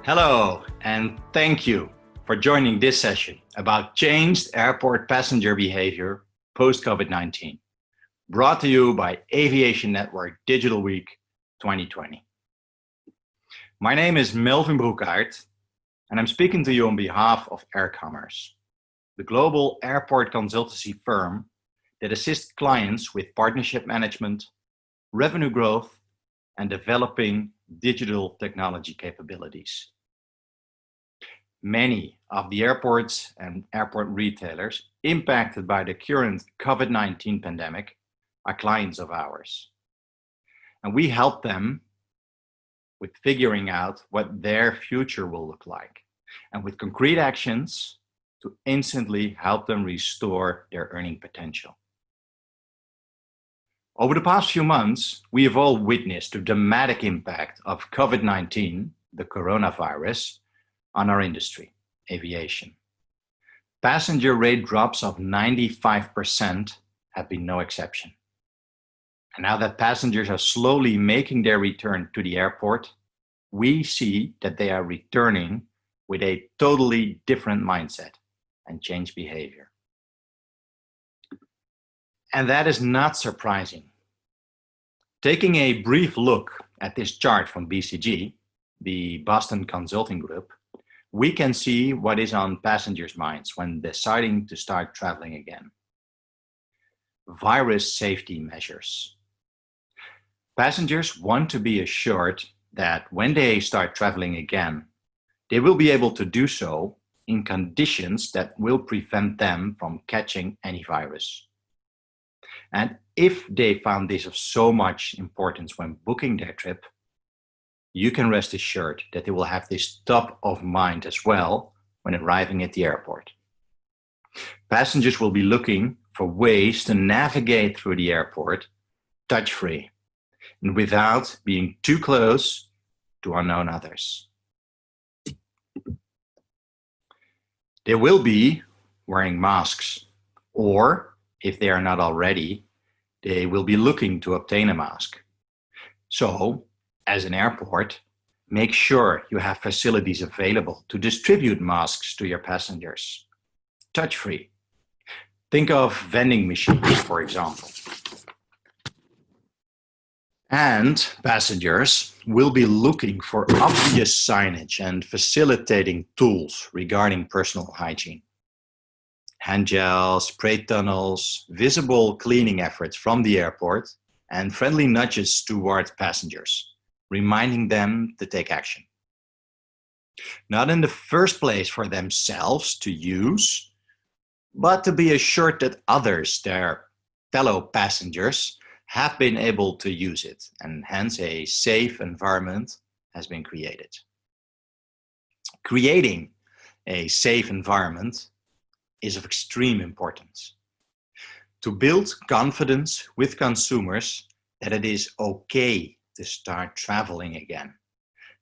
Hello, and thank you for joining this session about changed airport passenger behavior post-COVID-19, brought to you by Aviation Network Digital Week 2020. My name is Melvin Broekaert, and I'm speaking to you on behalf of AirCommerce, the global airport consultancy firm that assists clients with partnership management, revenue growth, and developing digital technology capabilities. Many of the airports and airport retailers impacted by the current COVID-19 pandemic are clients of ours. And we help them with figuring out what their future will look like, and with concrete actions to instantly help them restore their earning potential. Over the past few months, we have all witnessed the dramatic impact of COVID-19, the coronavirus, on our industry, aviation. Passenger rate drops of 95% have been no exception. And now that passengers are slowly making their return to the airport, we see that they are returning with a totally different mindset and changed behavior. And that is not surprising. Taking a brief look at this chart from BCG, the Boston Consulting Group, we can see what is on passengers' minds when deciding to start traveling again. Virus safety measures. Passengers want to be assured that when they start traveling again, they will be able to do so in conditions that will prevent them from catching any virus. And if they found this of so much importance when booking their trip, you can rest assured that they will have this top of mind as well when arriving at the airport. Passengers will be looking for ways to navigate through the airport touch-free and without being too close to unknown others. They will be wearing masks, or if they are not already, they will be looking to obtain a mask. So, as an airport, make sure you have facilities available to distribute masks to your passengers. Touch-free. Think of vending machines, for example. And passengers will be looking for obvious signage and facilitating tools regarding personal hygiene. hand gels, spray tunnels, visible cleaning efforts from the airport, and friendly nudges towards passengers, reminding them to take action. Not in the first place for themselves to use, but to be assured that others, their fellow passengers, have been able to use it, and hence a safe environment has been created. Creating a safe environment is of extreme importance to build confidence with consumers that it is okay to start traveling again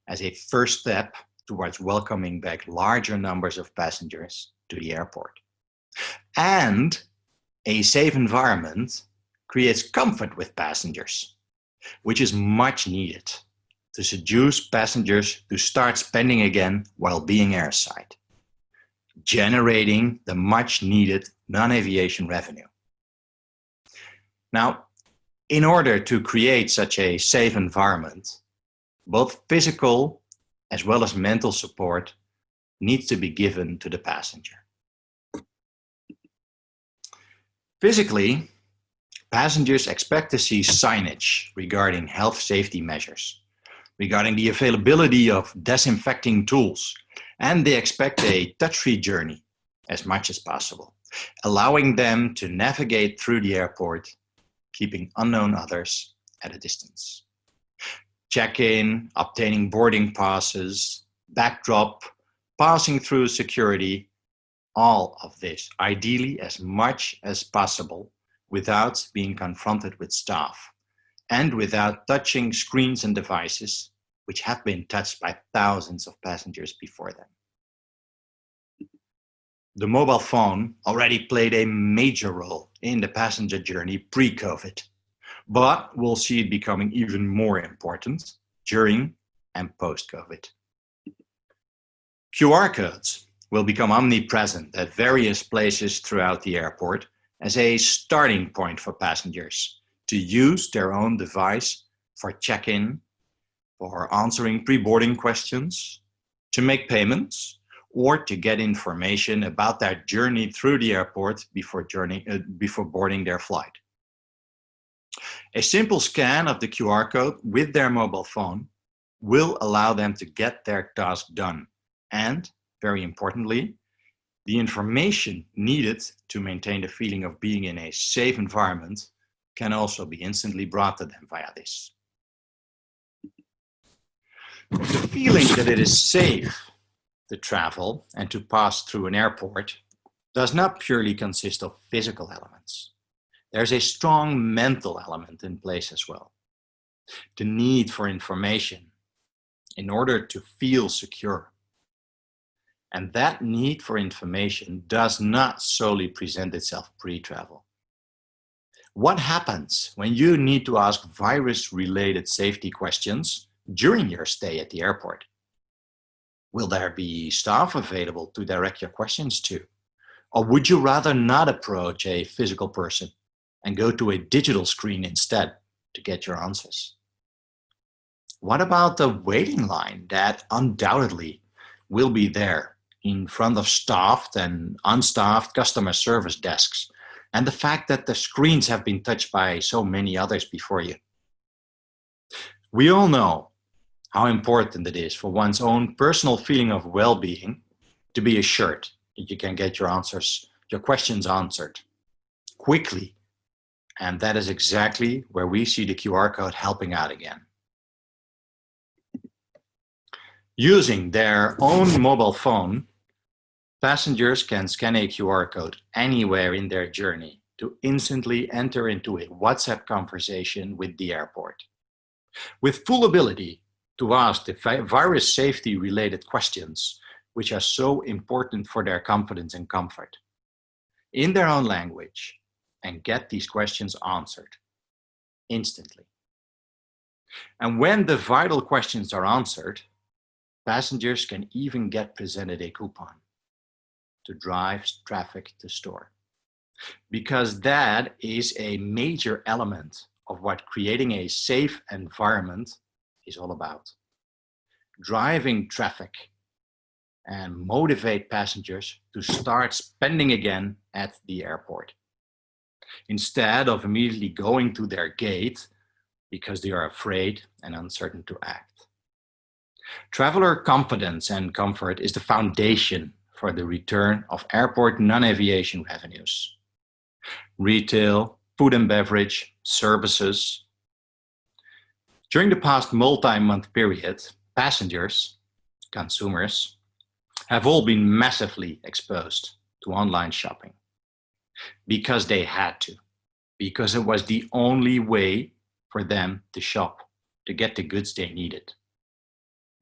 as a first step towards welcoming back larger numbers of passengers to the airport. And a safe environment creates comfort with passengers, which is much needed to seduce passengers to start spending again while being airside, generating the much needed non-aviation revenue. Now, in order to create such a safe environment, both physical as well as mental support needs to be given to the passenger. Physically, passengers expect to see signage regarding health safety measures, regarding the availability of disinfecting tools, and they expect a touch-free journey as much as possible, allowing them to navigate through the airport, keeping unknown others at a distance. Check-in, obtaining boarding passes, backdrop, passing through security, all of this, ideally as much as possible, without being confronted with staff and without touching screens and devices which have been touched by thousands of passengers before them. The mobile phone already played a major role in the passenger journey pre-COVID, but we'll see it becoming even more important during and post-COVID. QR codes will become omnipresent at various places throughout the airport as a starting point for passengers to use their own device for check-in, for answering pre-boarding questions, to make payments, or to get information about their journey through the airport before boarding their flight. A simple scan of the QR code with their mobile phone will allow them to get their task done, and very importantly, the information needed to maintain the feeling of being in a safe environment can also be instantly brought to them via this. The feeling that it is safe to travel and to pass through an airport does not purely consist of physical elements. There's a strong mental element in place as well. The need for information in order to feel secure. And that need for information does not solely present itself pre-travel. What happens when you need to ask virus-related safety questions during your stay at the airport? Will there be staff available to direct your questions to? Or would you rather not approach a physical person and go to a digital screen instead to get your answers? What about the waiting line that undoubtedly will be there in front of staffed and unstaffed customer service desks, and the fact that the screens have been touched by so many others before you? We all know how important it is for one's own personal feeling of well-being to be assured that you can get your questions answered quickly. And that is exactly where we see the QR code helping out again. Using their own mobile phone, passengers can scan a QR code anywhere in their journey to instantly enter into a WhatsApp conversation with the airport, with full ability to ask the virus safety related questions, which are so important for their confidence and comfort, in their own language, and get these questions answered instantly. And when the vital questions are answered, passengers can even get presented a coupon to drive traffic to store. Because that is a major element of what creating a safe environment is all about. Driving traffic and motivate passengers to start spending again at the airport, instead of immediately going to their gate because they are afraid and uncertain to act. Traveler confidence and comfort is the foundation for the return of airport non-aviation revenues. Retail, food and beverage, services. During the past multi-month period, passengers, consumers, have all been massively exposed to online shopping because they had to, because it was the only way for them to shop, to get the goods they needed.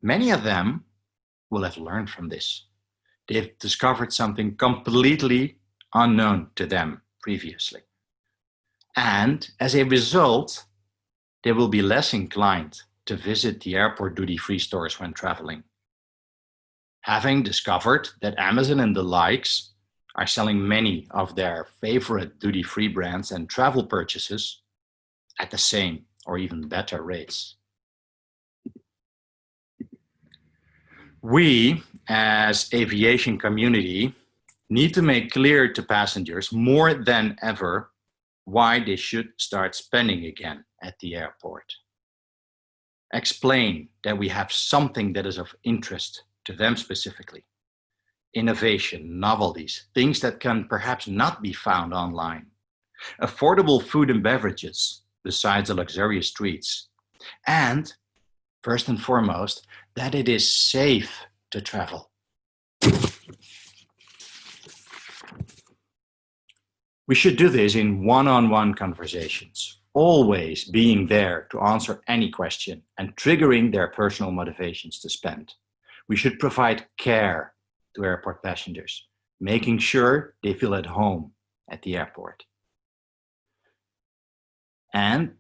Many of them will have learned from this. They've discovered something completely unknown to them previously. And as a result, they will be less inclined to visit the airport duty-free stores when traveling. Having discovered that Amazon and the likes are selling many of their favorite duty-free brands and travel purchases at the same or even better rates. We, as aviation community, need to make clear to passengers more than ever why they should start spending again at the airport. Explain that we have something that is of interest to them specifically. Innovation, novelties, things that can perhaps not be found online. Affordable food and beverages besides the luxurious treats. And first and foremost, that it is safe to travel. We should do this in one-on-one conversations, always being there to answer any question and triggering their personal motivations to spend. We should provide care to airport passengers, making sure they feel at home at the airport. And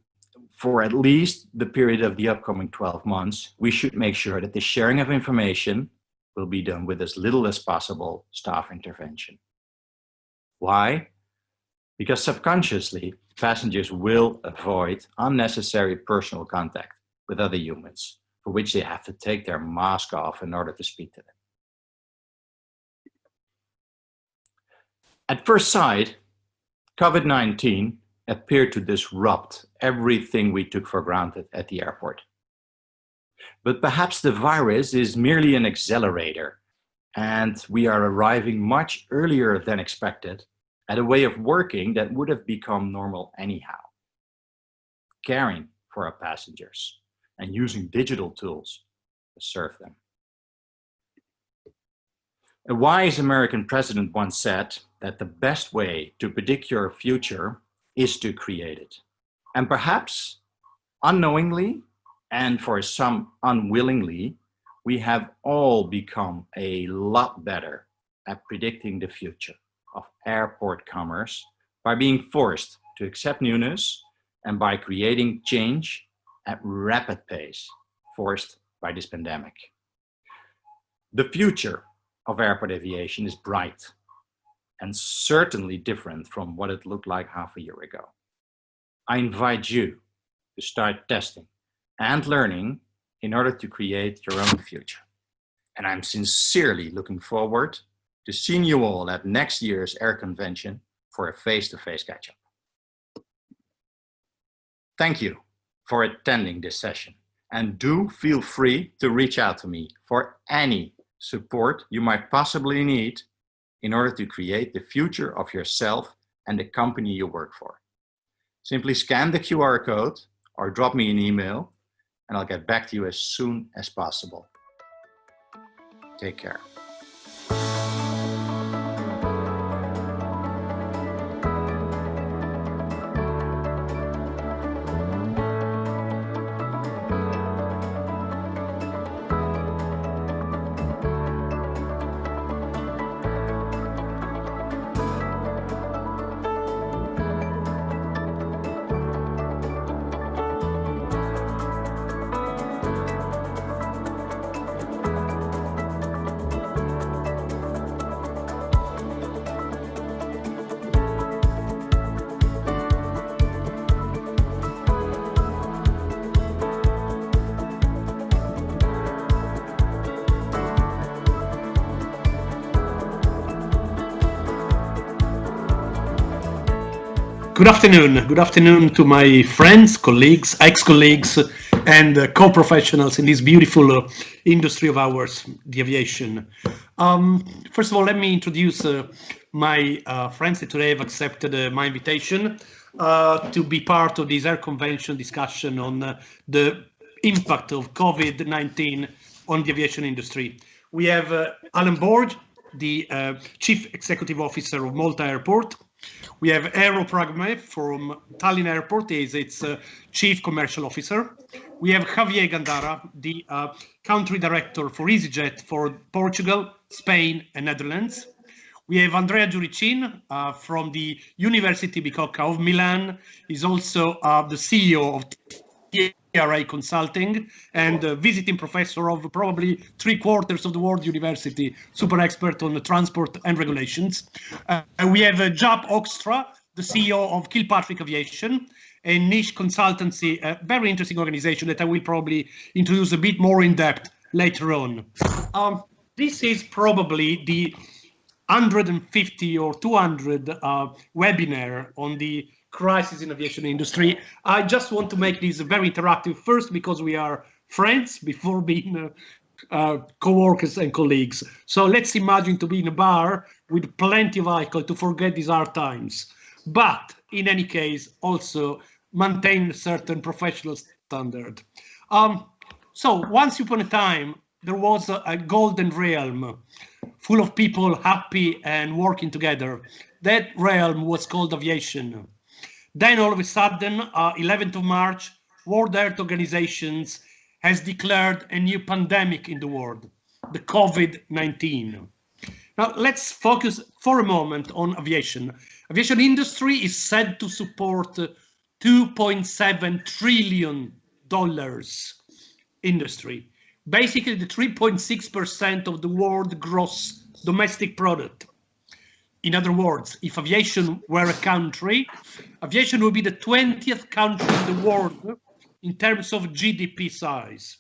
for at least the period of the upcoming 12 months, we should make sure that the sharing of information will be done with as little as possible staff intervention. Why? Because subconsciously, passengers will avoid unnecessary personal contact with other humans, for which they have to take their mask off in order to speak to them. At first sight, COVID-19 appeared to disrupt everything we took for granted at the airport. But perhaps the virus is merely an accelerator, and we are arriving much earlier than expected at a way of working that would have become normal anyhow. Caring for our passengers and using digital tools to serve them. A wise American president once said that the best way to predict your future is to create it. And perhaps unknowingly, and for some unwillingly, we have all become a lot better at predicting the future of airport commerce by being forced to accept newness and by creating change at rapid pace forced by this pandemic. The future of airport aviation is bright and certainly different from what it looked like half a year ago. I invite you to start testing and learning in order to create your own future. And I'm sincerely looking forward to seeing you all at next year's Air Convention for a face-to-face catch-up. Thank you for attending this session, and do feel free to reach out to me for any support you might possibly need in order to create the future of yourself and the company you work for. Simply scan the QR code or drop me an email, and I'll get back to you as soon as possible. Take care. Good afternoon. Good afternoon to my friends, colleagues, ex-colleagues, and co-professionals in this beautiful industry of ours, the aviation. First of all, let me introduce my friends that today have accepted my invitation to be part of this Air Convention discussion on the impact of COVID-19 on the aviation industry. We have Alan Borg, the Chief Executive Officer of Malta Airport. We have Eero Pragme from Tallinn Airport, is its Chief Commercial Officer. We have Javier Gandara, the Country Director for EasyJet for Portugal, Spain, and Netherlands. We have Andrea Giuricin from the University Bicocca of Milan. He's also the CEO of TRA Consulting and visiting professor of probably 3/4 of the world university, super expert on the transport and regulations. We have Jaap Hoekstra, the CEO of Kilpatrick Aviation, a niche consultancy, a very interesting organization that I will probably introduce a bit more in depth later on. This is probably the 150 or 200 webinar on the crisis in aviation industry. I just want to make this very interactive, first because we are friends before being co-workers and colleagues. So let's imagine to be in a bar with plenty of alcohol to forget these hard times. But in any case, also maintain a certain professional standard. So once upon a time, there was a golden realm full of people happy and working together. That realm was called aviation. Then all of a sudden, 11th of March, World Health Organization has declared a new pandemic in the world, the COVID-19. Now let's focus for a moment on aviation. Aviation industry is said to support $2.7 trillion industry, basically the 3.6% of the world gross domestic product. In other words, if aviation were a country, aviation would be the 20th country in the world in terms of GDP size.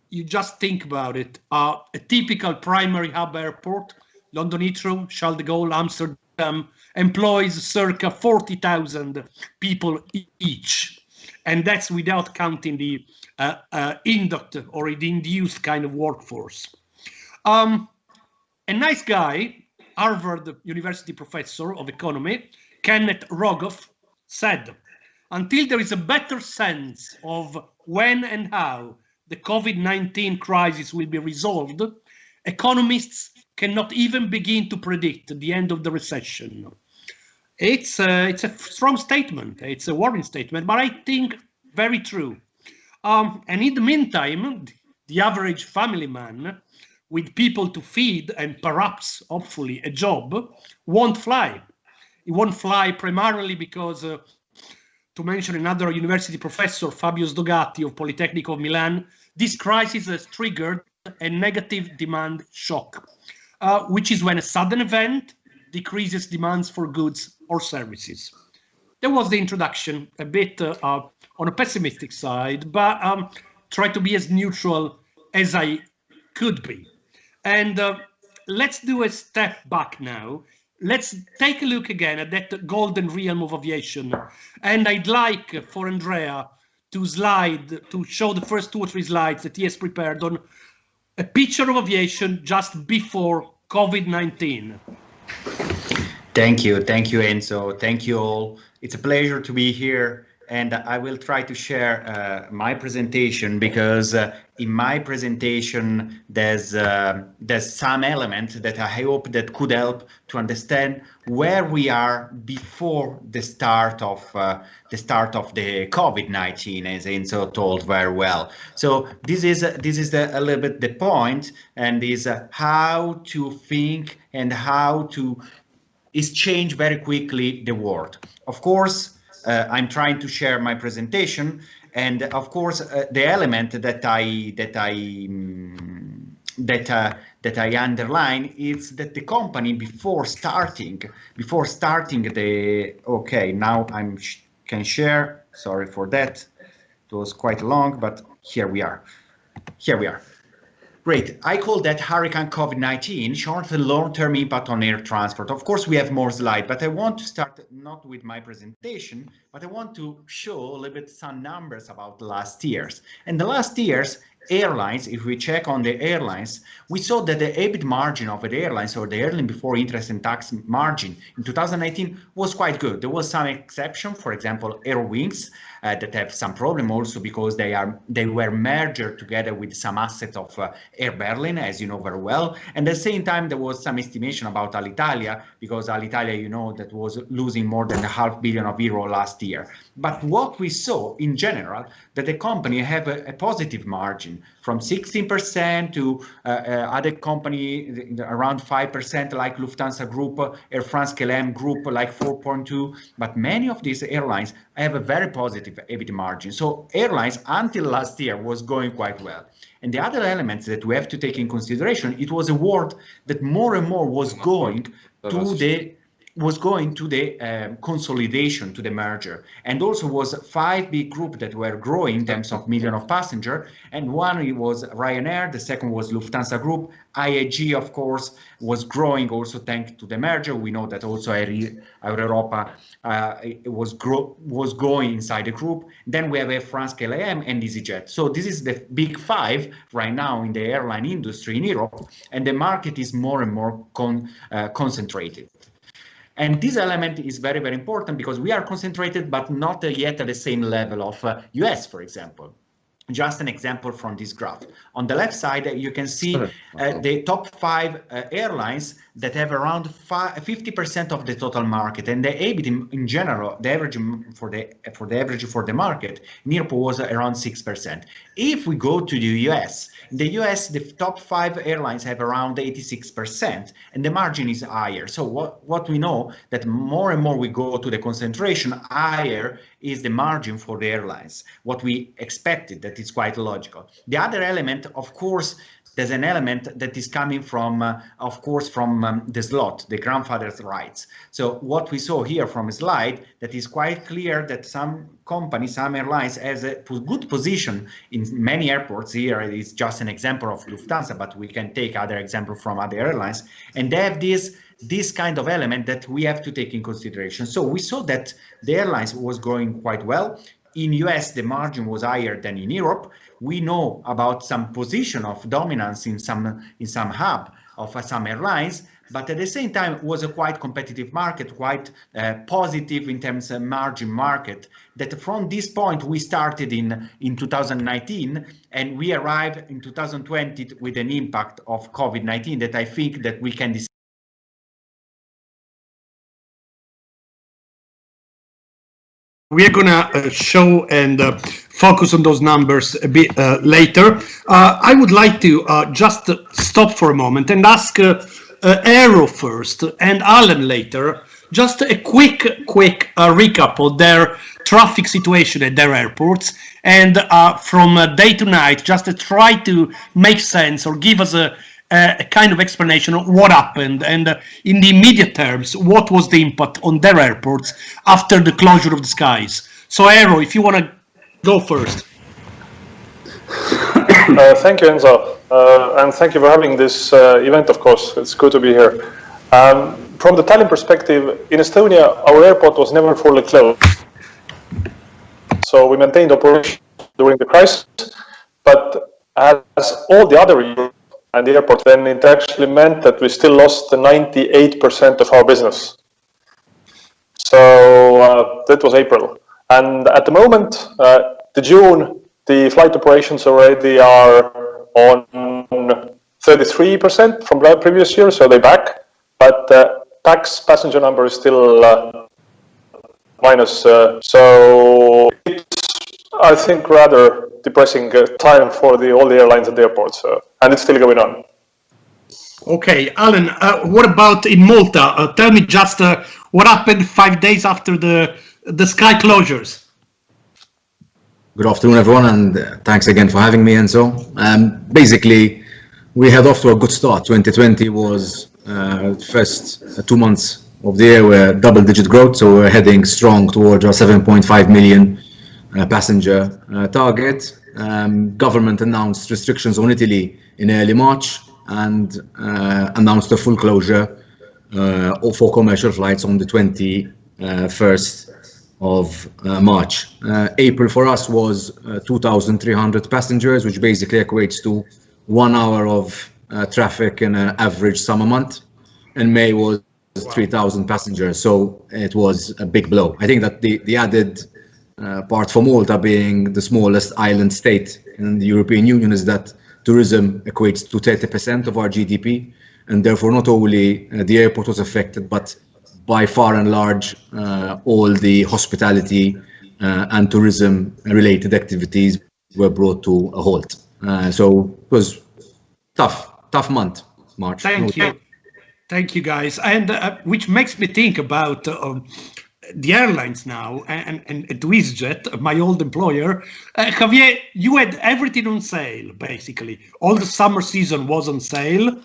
You just think about it. A typical primary hub airport, London Heathrow, Charles de Gaulle, Amsterdam, employs circa 40,000 people each. And that's without counting the induct or the induced kind of workforce. A nice guy, Harvard University professor of economy, Kenneth Rogoff, said, until there is a better sense of when and how the COVID-19 crisis will be resolved, economists cannot even begin to predict the end of the recession. It's a strong statement, it's a warning statement, but I think very true. And in the meantime, the average family man with people to feed and perhaps, hopefully, a job, won't fly. It won't fly primarily because, to mention another university professor, Fabio Sdogatti of Polytechnic of Milan, this crisis has triggered a negative demand shock, which is when a sudden event decreases demands for goods or services. That was the introduction, a bit on a pessimistic side, but try to be as neutral as I could be. And let's do a step back now. Let's take a look again at that golden realm of aviation. And I'd like for Andrea to show the first 2 or 3 slides that he has prepared on a picture of aviation just before COVID-19. Thank you, Enzo. Thank you all. It's a pleasure to be here. And I will try to share my presentation because in my presentation there's some element that I hope that could help to understand where we are before the start of the COVID-19, as Enzo told very well. So this is a little bit the point, and is how to think and how to change very quickly the world. Of course. I'm trying to share my presentation, and of course, the element that I underline is that the company before starting the now I can share. Sorry for that. It was quite long, but here we are. Great. I call that Hurricane COVID-19, short and long-term impact on air transport. Of course, we have more slides, but I want to start not with my presentation, but I want to show a little bit some numbers about the last years. And the last years, airlines, if we check on the airlines, we saw that the EBIT margin of the airlines, or the earning before interest and tax margin in 2019 was quite good. There was some exception, for example, Airwings, that have some problem also because they were merged together with some assets of Air Berlin, as you know very well. And at the same time, there was some estimation about Alitalia, because Alitalia, you know, that was losing more than €500 million last year. But what we saw in general, that the company have a positive margin from 16% to other company around 5%, like Lufthansa Group, Air France-KLM Group, like 4.2. But many of these airlines have a very positive EBIT margin. So airlines until last year was going quite well. And the other elements that we have to take in consideration, it was a world that more and more was going to the consolidation, to the merger, and also was 5 big groups that were growing in terms of million of passengers, and one was Ryanair, the second was Lufthansa Group, IAG of course was growing also thanks to the merger. We know that also Air Europa was going inside the group. Then we have Air France-KLM and EasyJet. So this is the big 5 right now in the airline industry in Europe, and the market is more and more concentrated. And this element is very, very important because we are concentrated, but not yet at the same level of US, for example. Just an example from this graph. On the left side, you can see the top 5 airlines that have around 50% of the total market, and the EBIT in general, the average for the market in Europe was around 6%. If we go to the US, in the US, the top 5 airlines have around 86%, and the margin is higher. So what we know that more and more we go to the concentration, higher is the margin for the airlines. What we expected, that is quite logical. The other element, of course, there's an element that is coming from, the slot, the grandfather's rights. So what we saw here from a slide, that is quite clear that some companies, some airlines has a good position in many airports. Here it is just an example of Lufthansa, but we can take other examples from other airlines, and they have this kind of element that we have to take in consideration. So we saw that the airlines was going quite well. In US, the margin was higher than in Europe. We know about some position of dominance in some hub of some airlines, but at the same time it was a quite competitive market, quite positive in terms of margin market, that from this point we started in 2019, and we arrived in 2020 with an impact of COVID-19 that I think that we can discuss. We're going to show and focus on those numbers a bit later. I would like to just stop for a moment and ask Aero first and Alan later, just a quick recap of their traffic situation at their airports, and from day to night, just to try to make sense or give us a kind of explanation of what happened, and in the immediate terms, what was the impact on their airports after the closure of the skies. So Aero, if you want to go first. Thank you, Enzo, and thank you for having this event, of course. It's good to be here. From the Tallinn perspective, in Estonia, our airport was never fully closed. So we maintained operation during the crisis, but as all the other and the airport, then it actually meant that we still lost 98% of our business. So that was April. And at the moment, the June, the flight operations already are on 33% from the previous year, so they're back. But PAX passenger number is still minus. So it's, I think, rather depressing time for all the airlines at the airports, and it's still going on. Okay, Alan, what about in Malta? Tell me just what happened 5 days after the sky closures. Good afternoon, everyone, and thanks again for having me, Enzo. Basically, we had off to a good start. 2020 was first 2 months of the year were double-digit growth, so we're heading strong towards our 7.5 million passenger target. government announced restrictions on Italy in early March and announced a full closure for commercial flights on the 21st of March. April for us was 2,300 passengers, which basically equates to 1 hour of traffic in an average summer month. And May was 3,000 passengers, so it was a big blow. I think that the added part for Malta, being the smallest island state in the European Union, is that tourism equates to 30% of our GDP, and therefore not only the airport was affected, but by far and large all the hospitality and tourism related activities were brought to a halt. So it was tough month, March. Thank you, guys. And which makes me think about the airlines now and EasyJet, my old employer. Javier, you had everything on sale, basically. All the summer season was on sale,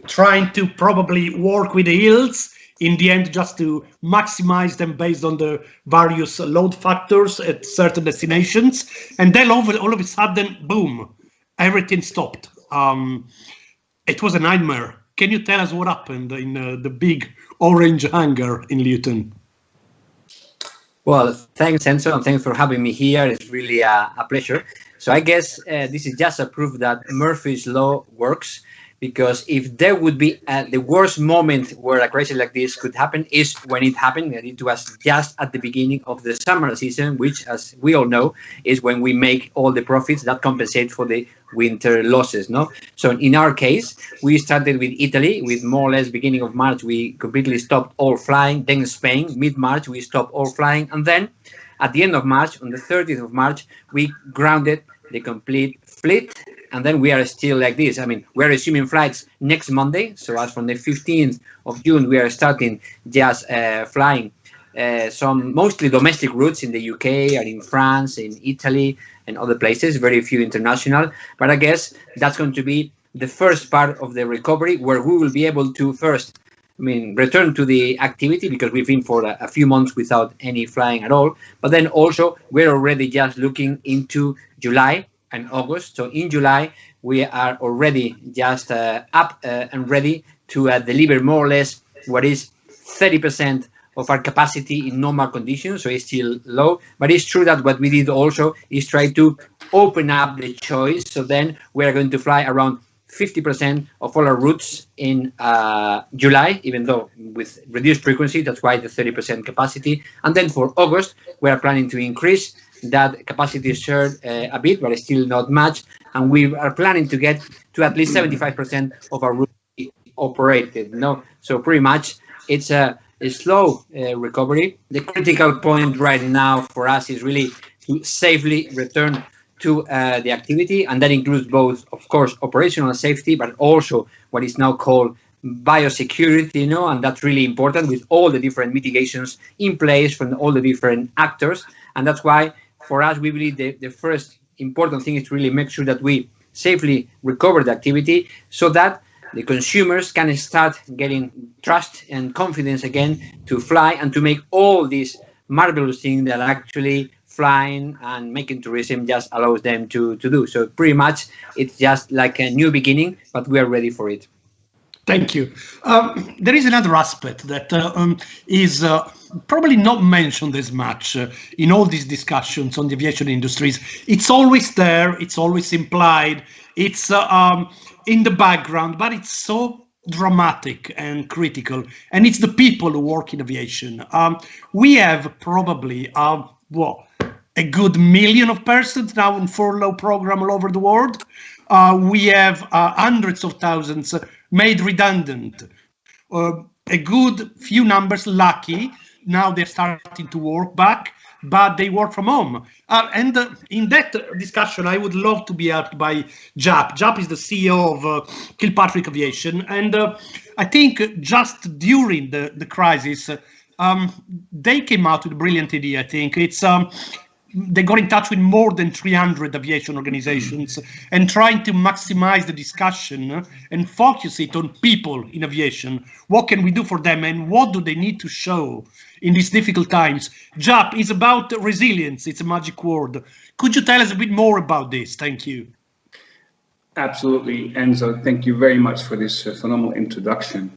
trying to probably work with the yields in the end, just to maximize them based on the various load factors at certain destinations. And then all of a sudden, boom, everything stopped. It was a nightmare. Can you tell us what happened in the big orange hangar in Luton? Well, thanks, Enzo, and thanks for having me here. It's really a pleasure. So I guess this is just a proof that Murphy's Law works, because if there would be the worst moment where a crisis like this could happen is when it happened, and it was just at the beginning of the summer season, which, as we all know, is when we make all the profits that compensate for the winter losses. No, so in our case, we started with Italy. With more or less beginning of March, we completely stopped all flying. Then Spain, mid-March, we stopped all flying, and then at the end of March, on the 30th of March, we grounded the complete fleet. And then we are still like this. I mean, we're resuming flights next Monday. So as from the 15th of June, we are starting just flying some mostly domestic routes in the UK and in France, in Italy and other places, very few international. But I guess that's going to be the first part of the recovery, where we will be able to first, return to the activity, because we've been for a few months without any flying at all. But then also we're already just looking into July and August. So in July, we are already just up and ready to deliver more or less what is 30% of our capacity in normal conditions. So it's still low, but it's true that what we did also is try to open up the choice. So then we are going to fly around 50% of all our routes in July, even though with reduced frequency. That's why the 30% capacity. And then for August, we are planning to increase that capacity share a bit, but still not much. And we are planning to get to at least 75% of our routes operated. No, so pretty much it's a slow recovery. The critical point right now for us is really to safely return to the activity, and that includes both, of course, operational safety, but also what is now called biosecurity, and that's really important, with all the different mitigations in place from all the different actors. And that's why, for us, we believe the first important thing is to really make sure that we safely recover the activity, so that the consumers can start getting trust and confidence again to fly and to make all these marvelous things that actually flying and making tourism just allows them to do. So pretty much it's just like a new beginning, but we are ready for it. Thank you. There is another aspect that is probably not mentioned as much in all these discussions on the aviation industries. It's always there, it's always implied, it's in the background, but it's so dramatic and critical, and it's the people who work in aviation. We have probably a good million of persons now in furlough program all over the world. We have hundreds of thousands made redundant. A good few numbers lucky, now they're starting to work back, but they work from home. And in that discussion, I would love to be asked by Jap. Jap is the CEO of Kilpatrick Aviation. And I think just during the crisis, they came out with a brilliant idea, I think. It's they got in touch with more than 300 aviation organizations and trying to maximize the discussion and focus it on people in aviation. What can we do for them and what do they need to show in these difficult times? Jap is about resilience. It's a magic word. Could you tell us a bit more about this? Thank you. Absolutely, Enzo. Thank you very much for this phenomenal introduction.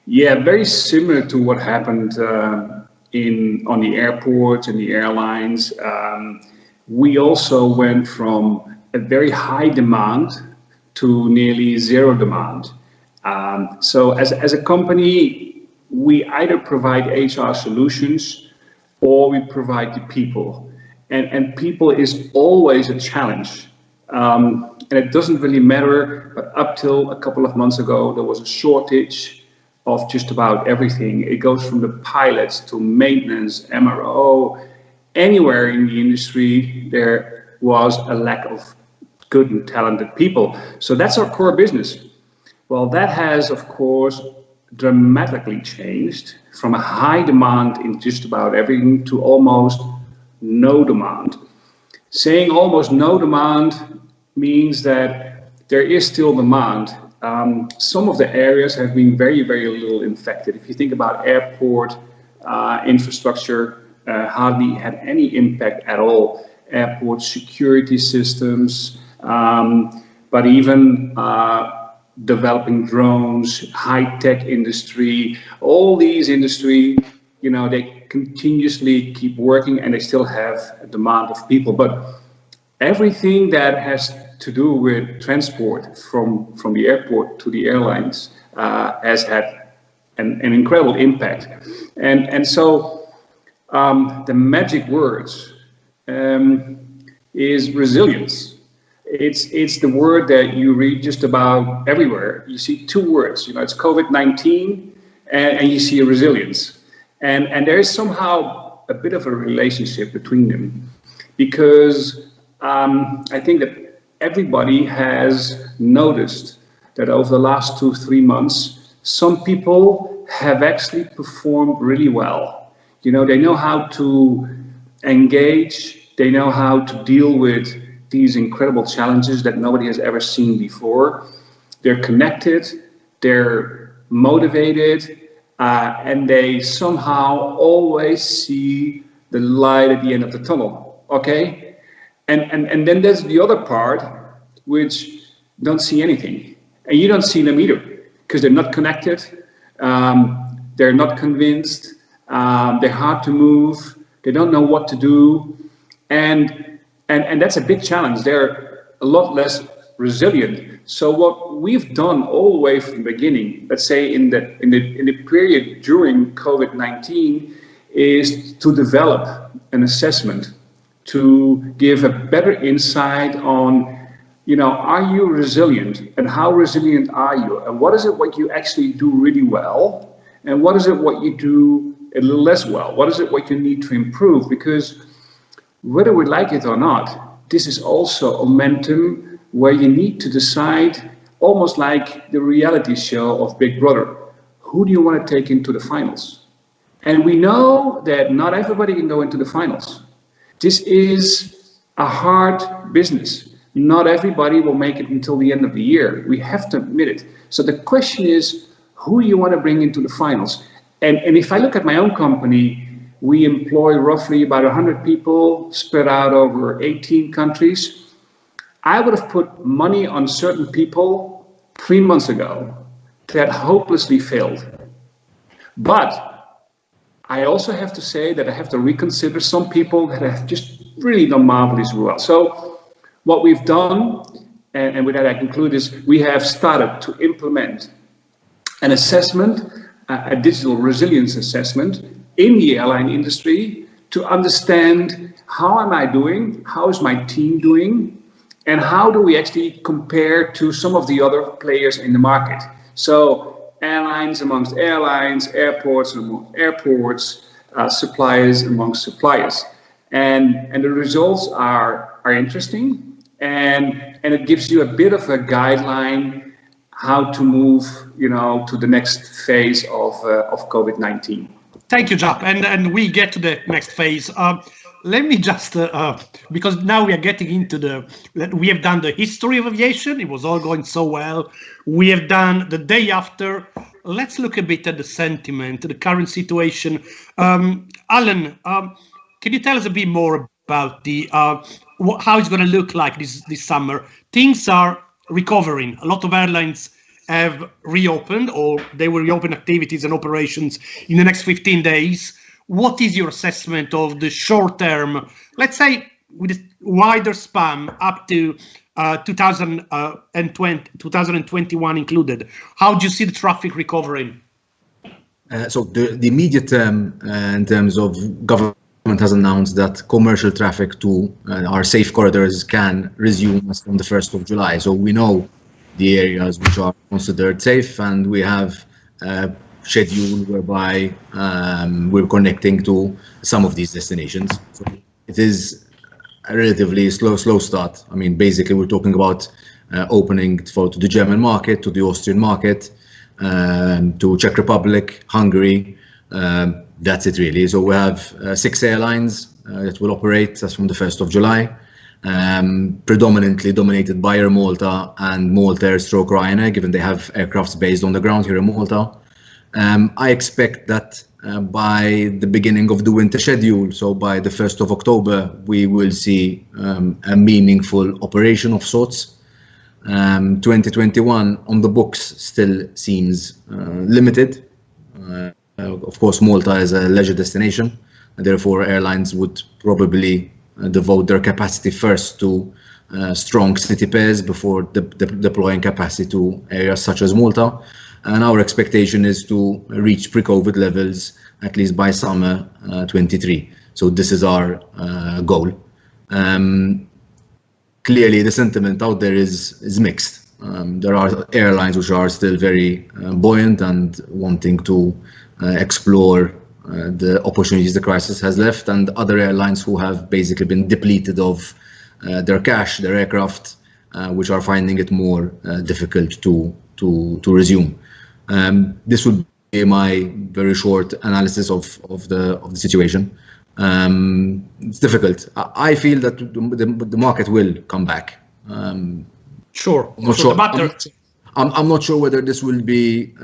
Yeah, very similar to what happened on the airports and the airlines. We also went from a very high demand to nearly zero demand. So as a company, we either provide HR solutions or we provide the people. And people is always a challenge. And it doesn't really matter, but up till a couple of months ago, there was a shortage of just about everything. It goes from the pilots to maintenance, MRO, anywhere in the industry, there was a lack of good and talented people. So that's our core business. Well, that has, of course, dramatically changed from a high demand in just about everything to almost no demand. Saying almost no demand means that there is still demand. Some of the areas have been very, very little infected. If you think about airport infrastructure, hardly had any impact at all. Airport security systems, but even developing drones, high-tech industry, all these industry, you know, they continuously keep working and they still have a demand of people. But everything that has to do with transport from the airport to the airlines has had an incredible impact. And so the magic words is resilience. It's the word that you read just about everywhere. You see two words, you know, it's COVID-19 and you see a resilience. And there is somehow a bit of a relationship between them because I think that everybody has noticed that over the last 2-3 months, some people have actually performed really well. You know, they know how to engage, they know how to deal with these incredible challenges that nobody has ever seen before. They're connected, they're motivated, and they somehow always see the light at the end of the tunnel, okay? And then there's the other part, which don't see anything. And you don't see them either, because they're not connected, they're not convinced, they're hard to move, they don't know what to do, and that's a big challenge. They're a lot less resilient. So what we've done all the way from the beginning, let's say in the period during COVID-19, is to develop an assessment to give a better insight on, you know, are you resilient and how resilient are you? And what is it what you actually do really well? And what is it what you do a little less well? What is it what you need to improve? Because whether we like it or not, this is also a momentum where you need to decide, almost like the reality show of Big Brother, who do you want to take into the finals? And we know that not everybody can go into the finals. This is a hard business. Not everybody will make it until the end of the year. We have to admit it. So the question is, who you want to bring into the finals? And if I look at my own company, we employ roughly about 100 people spread out over 18 countries. I would have put money on certain people 3 months ago that hopelessly failed. But I also have to say that I have to reconsider some people that have just really done marvelously well. So what we've done, and with that I conclude, is we have started to implement an assessment, a digital resilience assessment in the airline industry to understand how am I doing, how is my team doing, and how do we actually compare to some of the other players in the market. So airlines amongst airlines, airports among airports, suppliers amongst suppliers. And the results are interesting, and it gives you a bit of a guideline how to move, you know, to the next phase of COVID-19. Thank you, Jap. And we get to the next phase. Let me just, because now we are getting into we have done the history of aviation. It was all going so well. We have done the day after. Let's look a bit at the sentiment, the current situation. Alan, can you tell us a bit more about how it's going to look like this summer? Things are recovering. A lot of airlines have reopened, or they will reopen activities and operations in the next 15 days. What is your assessment of the short term, let's say with a wider span up to 2021 included? How do you see the traffic recovering? So the immediate term, in terms of government has announced that commercial traffic to our safe corridors can resume as from the 1st of July. So we know the areas which are considered safe, and we have schedule whereby we're connecting to some of these destinations. So it is a relatively slow start. I mean, basically, we're talking about opening to the German market, to the Austrian market, to Czech Republic, Hungary. That's it really. So we have 6 airlines that will operate as from the 1st of July, predominantly dominated by Air Malta and Malta Stroke Ryanair, given they have aircrafts based on the ground here in Malta. I expect that by the beginning of the winter schedule, so by the 1st of October, we will see a meaningful operation of sorts. 2021 on the books still seems limited. Of course, Malta is a leisure destination, and therefore airlines would probably devote their capacity first to strong city pairs before deploying capacity to areas such as Malta. And our expectation is to reach pre-COVID levels at least by summer 23. So this is our goal. Clearly, the sentiment out there is mixed. There are airlines which are still very buoyant and wanting to explore the opportunities the crisis has left, and other airlines who have basically been depleted of their cash, their aircraft, which are finding it more difficult to resume. This would be my very short analysis of the situation. It's difficult. I feel that the market will come back. Sure. I'm not sure. I'm not sure whether this will be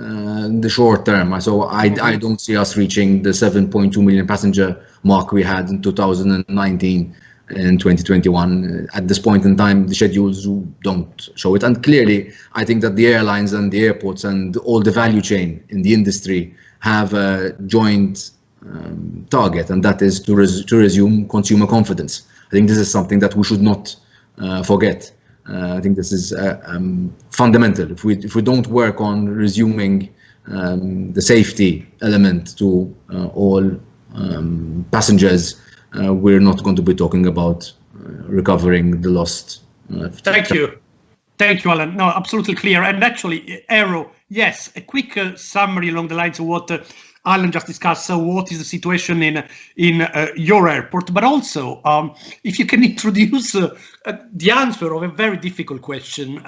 the short term. So I don't see us reaching the 7.2 million passenger mark we had in 2019 and 2021. At this point in time, the schedules don't show it. And clearly, I think that the airlines and the airports and all the value chain in the industry have a joint target, and that is to resume consumer confidence. I think this is something that we should not forget. I think this is fundamental. If we don't work on resuming the safety element to all passengers, we're not going to be talking about recovering the lost. Thank you, Alan. No, absolutely clear. And actually, Aero, yes, a quick summary along the lines of what Alan just discussed. So, what is the situation in your airport? But also, if you can introduce the answer of a very difficult question,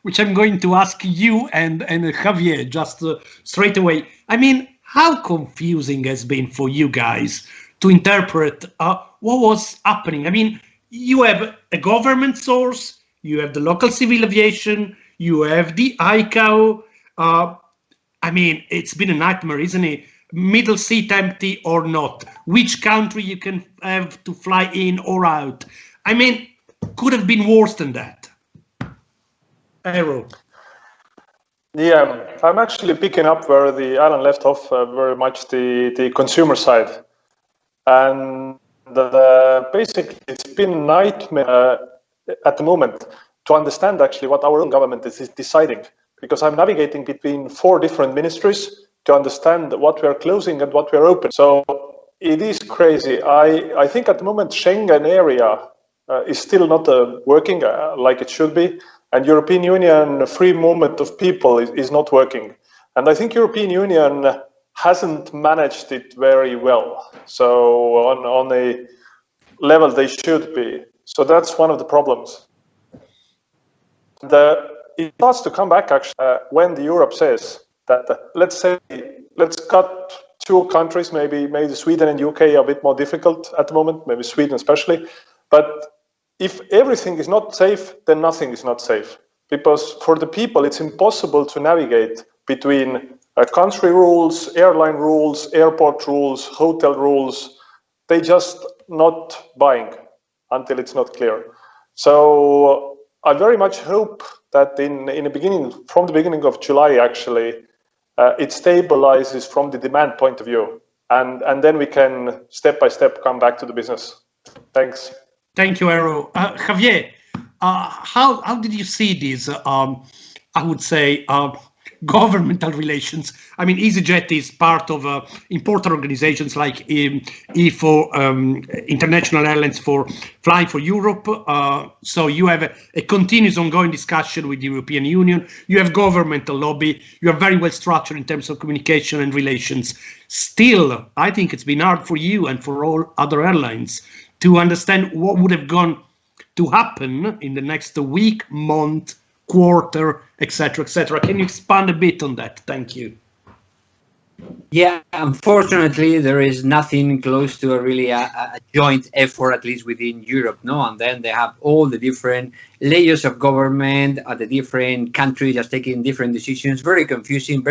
which I'm going to ask you and Javier just straight away. I mean, how confusing has been for you guys to interpret what was happening? I mean, you have a government source, you have the local civil aviation, you have the ICAO. I mean, it's been a nightmare, isn't it? Middle seat empty or not? Which country you can have to fly in or out? I mean, could have been worse than that. Aero. Yeah, I'm actually picking up where the Alan left off, very much the consumer side. And basically, it's been a nightmare at the moment to understand actually what our own government is deciding, because I'm navigating between 4 different ministries to understand what we are closing and what we are open. So it is crazy. I think at the moment Schengen area is still not working like it should be, and European Union free movement of people is not working. And I think European Union hasn't managed it very well. So on a level they should be. So that's one of the problems. It starts to come back actually when the Europe says that let's cut two countries, maybe Sweden and UK are a bit more difficult at the moment, maybe Sweden especially. But if everything is not safe, then nothing is not safe. Because for the people, it's impossible to navigate between country rules, airline rules, airport rules, hotel rules. They just not buying until it's not clear. So I very much hope that from the beginning of July, actually, it stabilizes from the demand point of view, and then we can step by step come back to the business. Thanks. Thank you, Eero. Javier, how did you see these? I would say governmental relations. I mean, EasyJet is part of important organizations like IFO, International Airlines for Flying for Europe. So you have a continuous ongoing discussion with the European Union. You have governmental lobby. You are very well structured in terms of communication and relations. Still, I think it's been hard for you and for all other airlines to understand what would have gone to happen in the next week, month, quarter, etc., etc. Can you expand a bit on that? Thank you. Yeah, unfortunately, there is nothing close to a joint effort, at least within Europe, no? And then they have all the different layers of government at the different countries just taking different decisions. Very confusing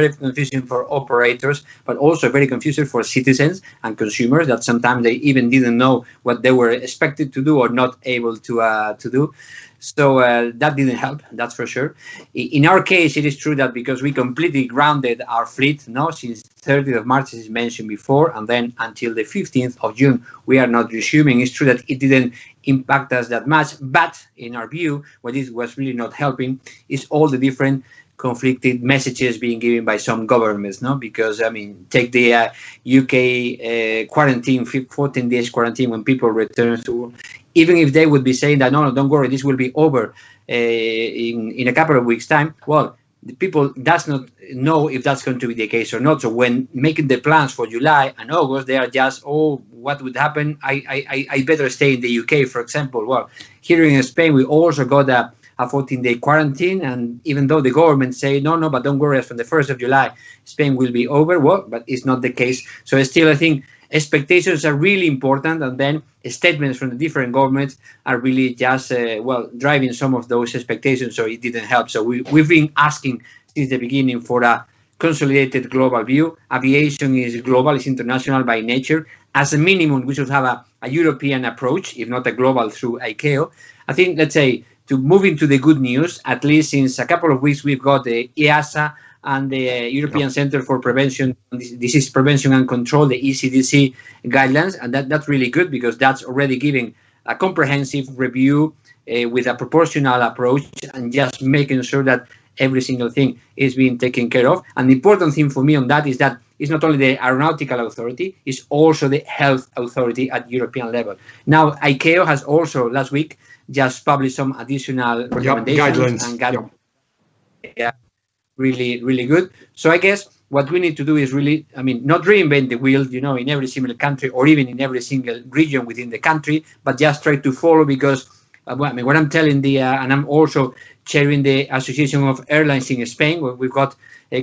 for operators, but also very confusing for citizens and consumers that sometimes they even didn't know what they were expected to do or not able to do. So that didn't help, that's for sure. In our case, it is true that because we completely grounded our fleet, no, since 30th of March, as mentioned before, and then until the 15th of June, we are not resuming. It's true that it didn't impact us that much, but in our view, what it was really not helping is all the different conflicted messages being given by some governments, no? Because, I mean, take the UK quarantine, 14 days quarantine when people return to, even if they would be saying that, no, don't worry, this will be over in a couple of weeks' time, well, the people does not know if that's going to be the case or not. So when making the plans for July and August, they are just, oh, what would happen? I better stay in the UK, for example. Well, here in Spain, we also got a 14-day quarantine, and even though the government say no, but don't worry, as from the 1st of July, Spain will be over. Well, but it's not the case. So still, I think expectations are really important, and then statements from the different governments are really just driving some of those expectations. So it didn't help. So we've been asking since the beginning for a consolidated global view. Aviation is global, it's international by nature. As a minimum, we should have a European approach, if not a global through ICAO. I think, let's say, to move into the good news, at least since a couple of weeks, we've got the EASA and the European Center for Prevention, Disease Prevention and Control, the ECDC guidelines, and that's really good because that's already giving a comprehensive review with a proportional approach and just making sure that every single thing is being taken care of. And the important thing for me on that is that it's not only the aeronautical authority, it's also the health authority at European level. Now, ICAO has also last week just published some additional recommendations and guidelines. Yeah, really, really good. So I guess what we need to do is really, I mean, not reinvent the wheel, you know, in every single country or even in every single region within the country, but just try to follow because, I mean, what I'm telling and I'm also chairing the Association of Airlines in Spain, where we've got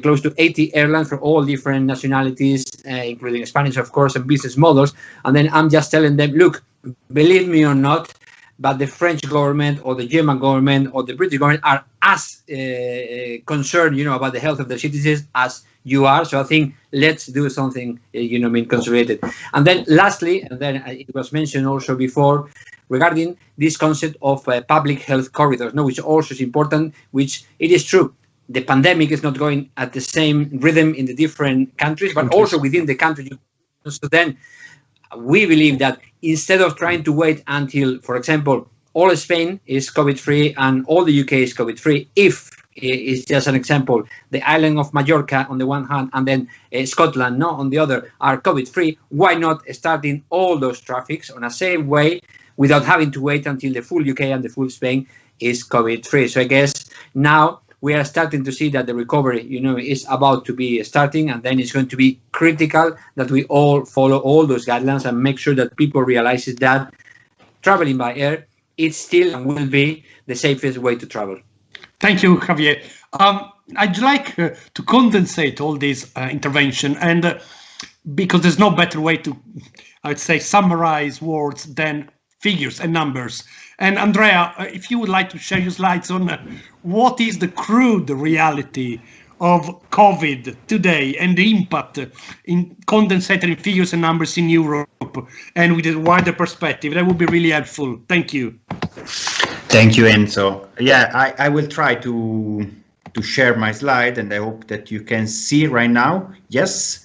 close to 80 airlines for all different nationalities, including Spanish, of course, and business models. And then I'm just telling them, look, believe me or not, but the French government or the German government or the British government are as concerned, you know, about the health of their citizens as you are. So I think let's do something, you know, consolidated. And then lastly, and then it was mentioned also before, regarding this concept of public health corridors, no, which also is important, which it is true. The pandemic is not going at the same rhythm in the different countries, but also within the country. So then we believe that instead of trying to wait until, for example, all of Spain is COVID-free and all the UK is COVID-free, if it's just an example, the island of Mallorca on the one hand and then Scotland on the other are COVID-free, why not starting all those traffics on the same way without having to wait until the full UK and the full Spain is COVID-free? So I guess now we are starting to see that the recovery, you know, is about to be starting, and then it's going to be critical that we all follow all those guidelines and make sure that people realize that traveling by air is still and will be the safest way to travel. Thank you, Javier. I'd like to condensate all this intervention and because there's no better way to, I'd say, summarize words than figures and numbers. And Andrea, if you would like to share your slides on what is the crude reality of COVID today and the impact in condensated in figures and numbers in Europe and with a wider perspective, that would be really helpful. Thank you. Thank you, Enzo. Yeah, I will try to share my slide, and I hope that you can see right now. Yes.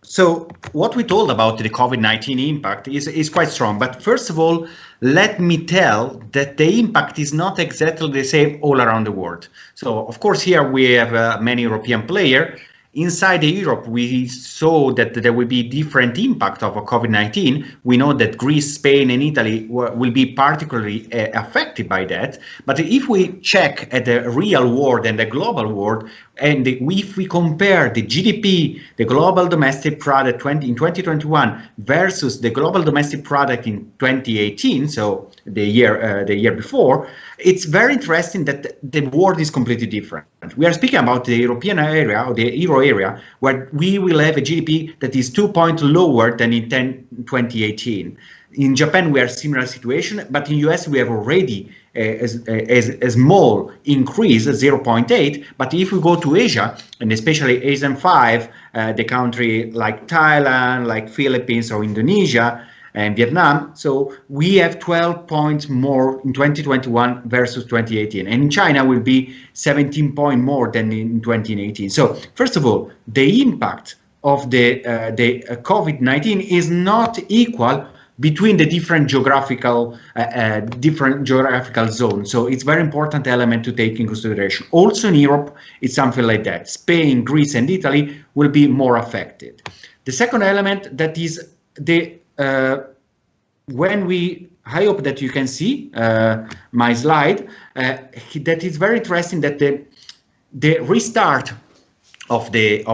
So what we told about the COVID-19 impact is quite strong. But first of all, let me tell that the impact is not exactly the same all around the world. So of course, here we have many European players. Inside Europe, we saw that there will be different impact of COVID-19. We know that Greece, Spain, and Italy will be particularly affected by that. But if we check at the real world and the global world, and if we compare the GDP, the global domestic product in 2021 versus the global domestic product in 2018, so the year before, it's very interesting that the world is completely different. We are speaking about the European area or the Euro area, where we will have a GDP that is 2 points lower than in 2018. In Japan, we are similar situation, but in US we have already a small increase, 0.8. But if we go to Asia, and especially ASEAN 5, the country like Thailand, like Philippines or Indonesia and Vietnam, so we have 12 points more in 2021 versus 2018. And in China will be 17 points more than in 2018. So first of all, the impact of the COVID-19 is not equal between the different geographical zones. So it's very important element to take in consideration. Also in Europe, it's something like that. Spain, Greece, and Italy will be more affected. The second element that is the I hope that you can see my slide. That is very interesting that the restart of the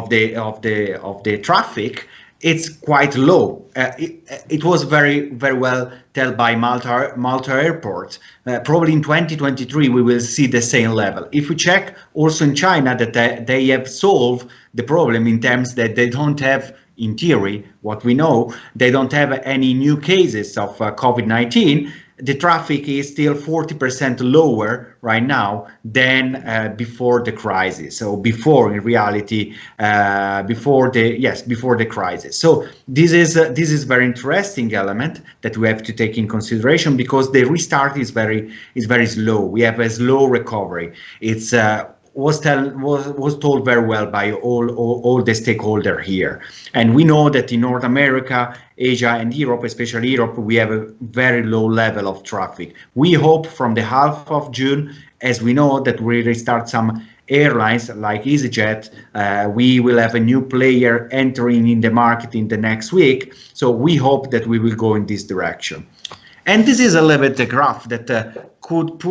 traffic, it's quite low. It was very well told by Malta Airport. Probably in 2023 we will see the same level. If we check also in China that they have solved the problem in terms that they don't have, in theory, what we know, they don't have any new cases of COVID-19. The traffic is still 40% lower right now than before the crisis. So before, in reality, before the crisis. So this is very interesting element that we have to take in consideration, because the restart is very slow. We have a slow recovery. It's was told very well by all the stakeholders here. And we know that in North America, Asia, and Europe, especially Europe, we have a very low level of traffic. We hope from the half of June, as we know that we restart some airlines like EasyJet, we will have a new player entering in the market in the next week. So we hope that we will go in this direction. And this is a little bit the graph that could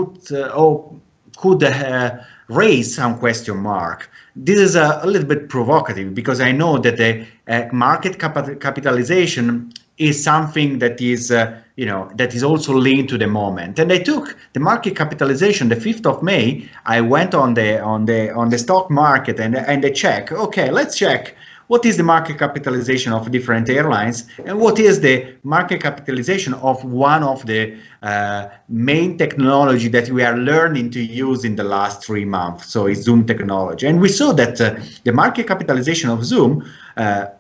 raise some question mark. This is a little bit provocative, because I know that the market capitalization is something that is that is also linked to the moment. And I took the market capitalization the 5th of May. I went on the stock market and I check. Okay, let's check. What is the market capitalization of different airlines, and what is the market capitalization of one of the main technology that we are learning to use in the last 3 months? So it's Zoom technology. And we saw that the market capitalization of Zoom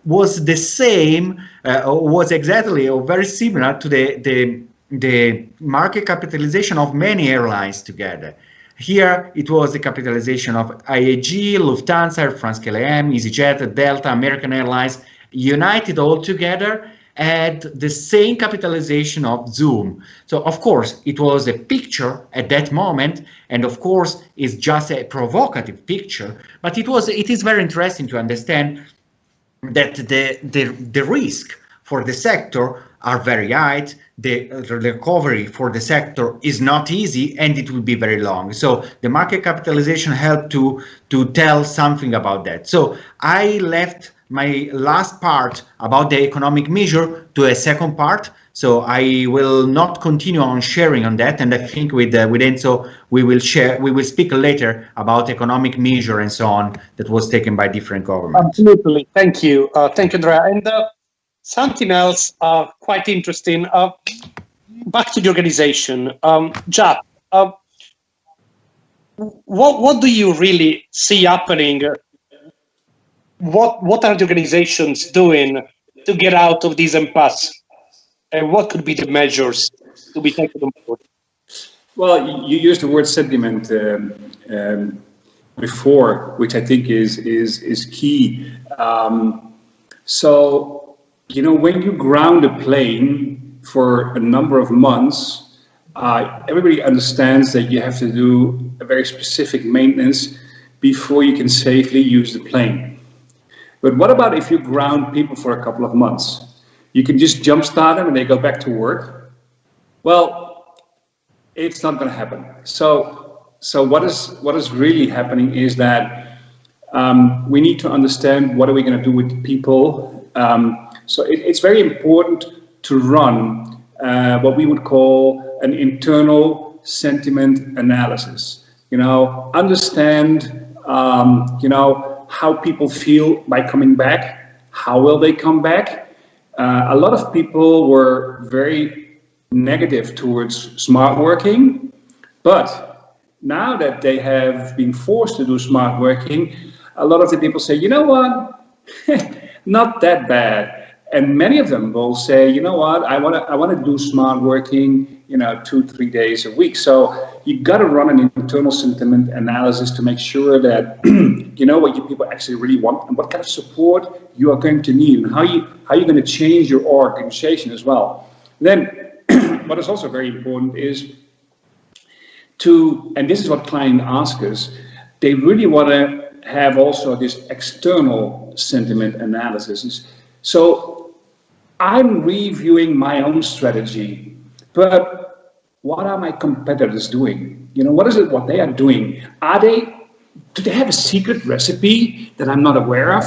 was the same, was exactly or very similar to the market capitalization of many airlines together. Here it was the capitalization of IAG, Lufthansa, Air France-KLM, EasyJet, Delta, American Airlines, United all together had the same capitalization of Zoom. So of course it was a picture at that moment, and of course it's just a provocative picture, but it is very interesting to understand that the risk for the sector are very high. The recovery for the sector is not easy, and it will be very long. So the market capitalization helped to tell something about that. So I left my last part about the economic measure to a second part. So I will not continue on sharing on that, and I think with Enzo we will speak later about economic measure and so on that was taken by different governments. Absolutely, thank you, Andrea. And something else quite interesting. Back to the organization, Jaap. What do you really see happening? What are the organizations doing to get out of this impasse? And what could be the measures to be taken on board? Well, you used the word sentiment before, which I think is key. So, when you ground a plane for a number of months, everybody understands that you have to do a very specific maintenance before you can safely use the plane. But what about if you ground people for a couple of months? You can just jumpstart them and they go back to work. Well, it's not going to happen. So what is really happening is that we need to understand what are we going to do with the people. So it's very important to run what we would call an internal sentiment analysis. Understand how people feel by coming back. How will they come back? A lot of people were very negative towards smart working, but now that they have been forced to do smart working, a lot of the people say, you know what, not that bad. And many of them will say, you know what, I want to do smart working, 2-3 days a week. So you got to run an internal sentiment analysis to make sure that you know what you people actually really want and what kind of support you are going to need and how you're going to change your organization as well. Then what is also very important is and this is what clients ask us, they really want to have also this external sentiment analysis. So I'm reviewing my own strategy, but what are my competitors doing? What they are doing? Do they have a secret recipe that I'm not aware of?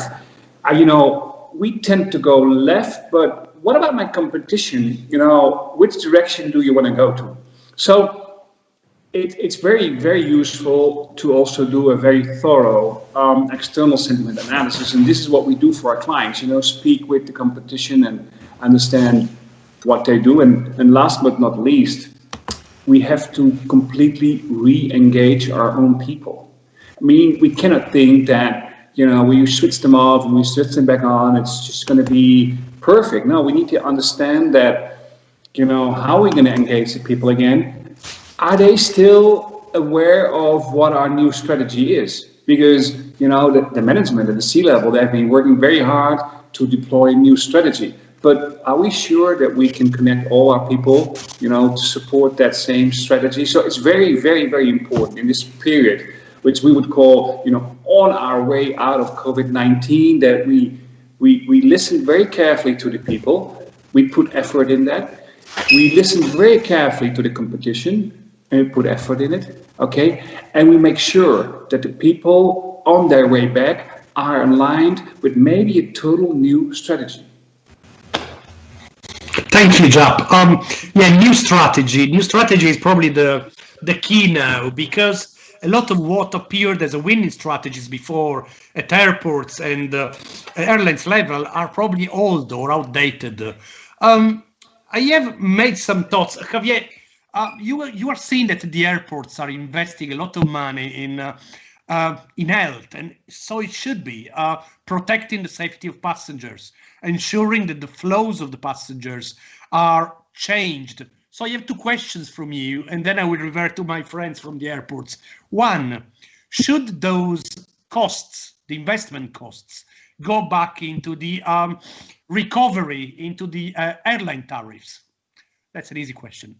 We tend to go left, but what about my competition? Which direction do you want to go to? So it's very, very useful to also do a very thorough external sentiment analysis. And this is what we do for our clients, speak with the competition and understand what they do. And last but not least, we have to completely re-engage our own people. I mean, we cannot think that, we switch them off and we switch them back on, it's just going to be perfect. No, we need to understand that, how are we going to engage the people again? Are they still aware of what our new strategy is? Because, the management at the C-level, they've been working very hard to deploy a new strategy. But are we sure that we can connect all our people, to support that same strategy? So it's very, very, very important in this period, which we would call, on our way out of COVID-19, that we listen very carefully to the people. We put effort in that. We listen very carefully to the competition and we put effort in it. Okay. And we make sure that the people on their way back are aligned with maybe a total new strategy. Thank you, Jaap. New strategy. New strategy is probably the key now, because a lot of what appeared as a winning strategies before at airports and airlines level are probably old or outdated. I have made some thoughts. Javier, you are seeing that the airports are investing a lot of money in health, and so it should be protecting the safety of passengers, ensuring that the flows of the passengers are changed. So I have two questions from you, and then I will revert to my friends from the airports. One, should those costs, the investment costs, go back into the recovery, into the airline tariffs? That's an easy question.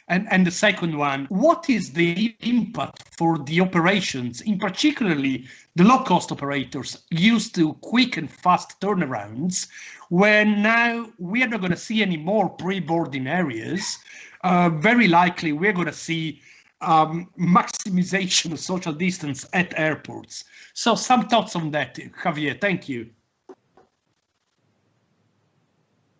And the second one, what is the impact for the operations, in particularly the low-cost operators used to quick and fast turnarounds, when now we are not going to see any more pre-boarding areas? Very likely we're going to see maximization of social distance at airports. So some thoughts on that, Javier. Thank you.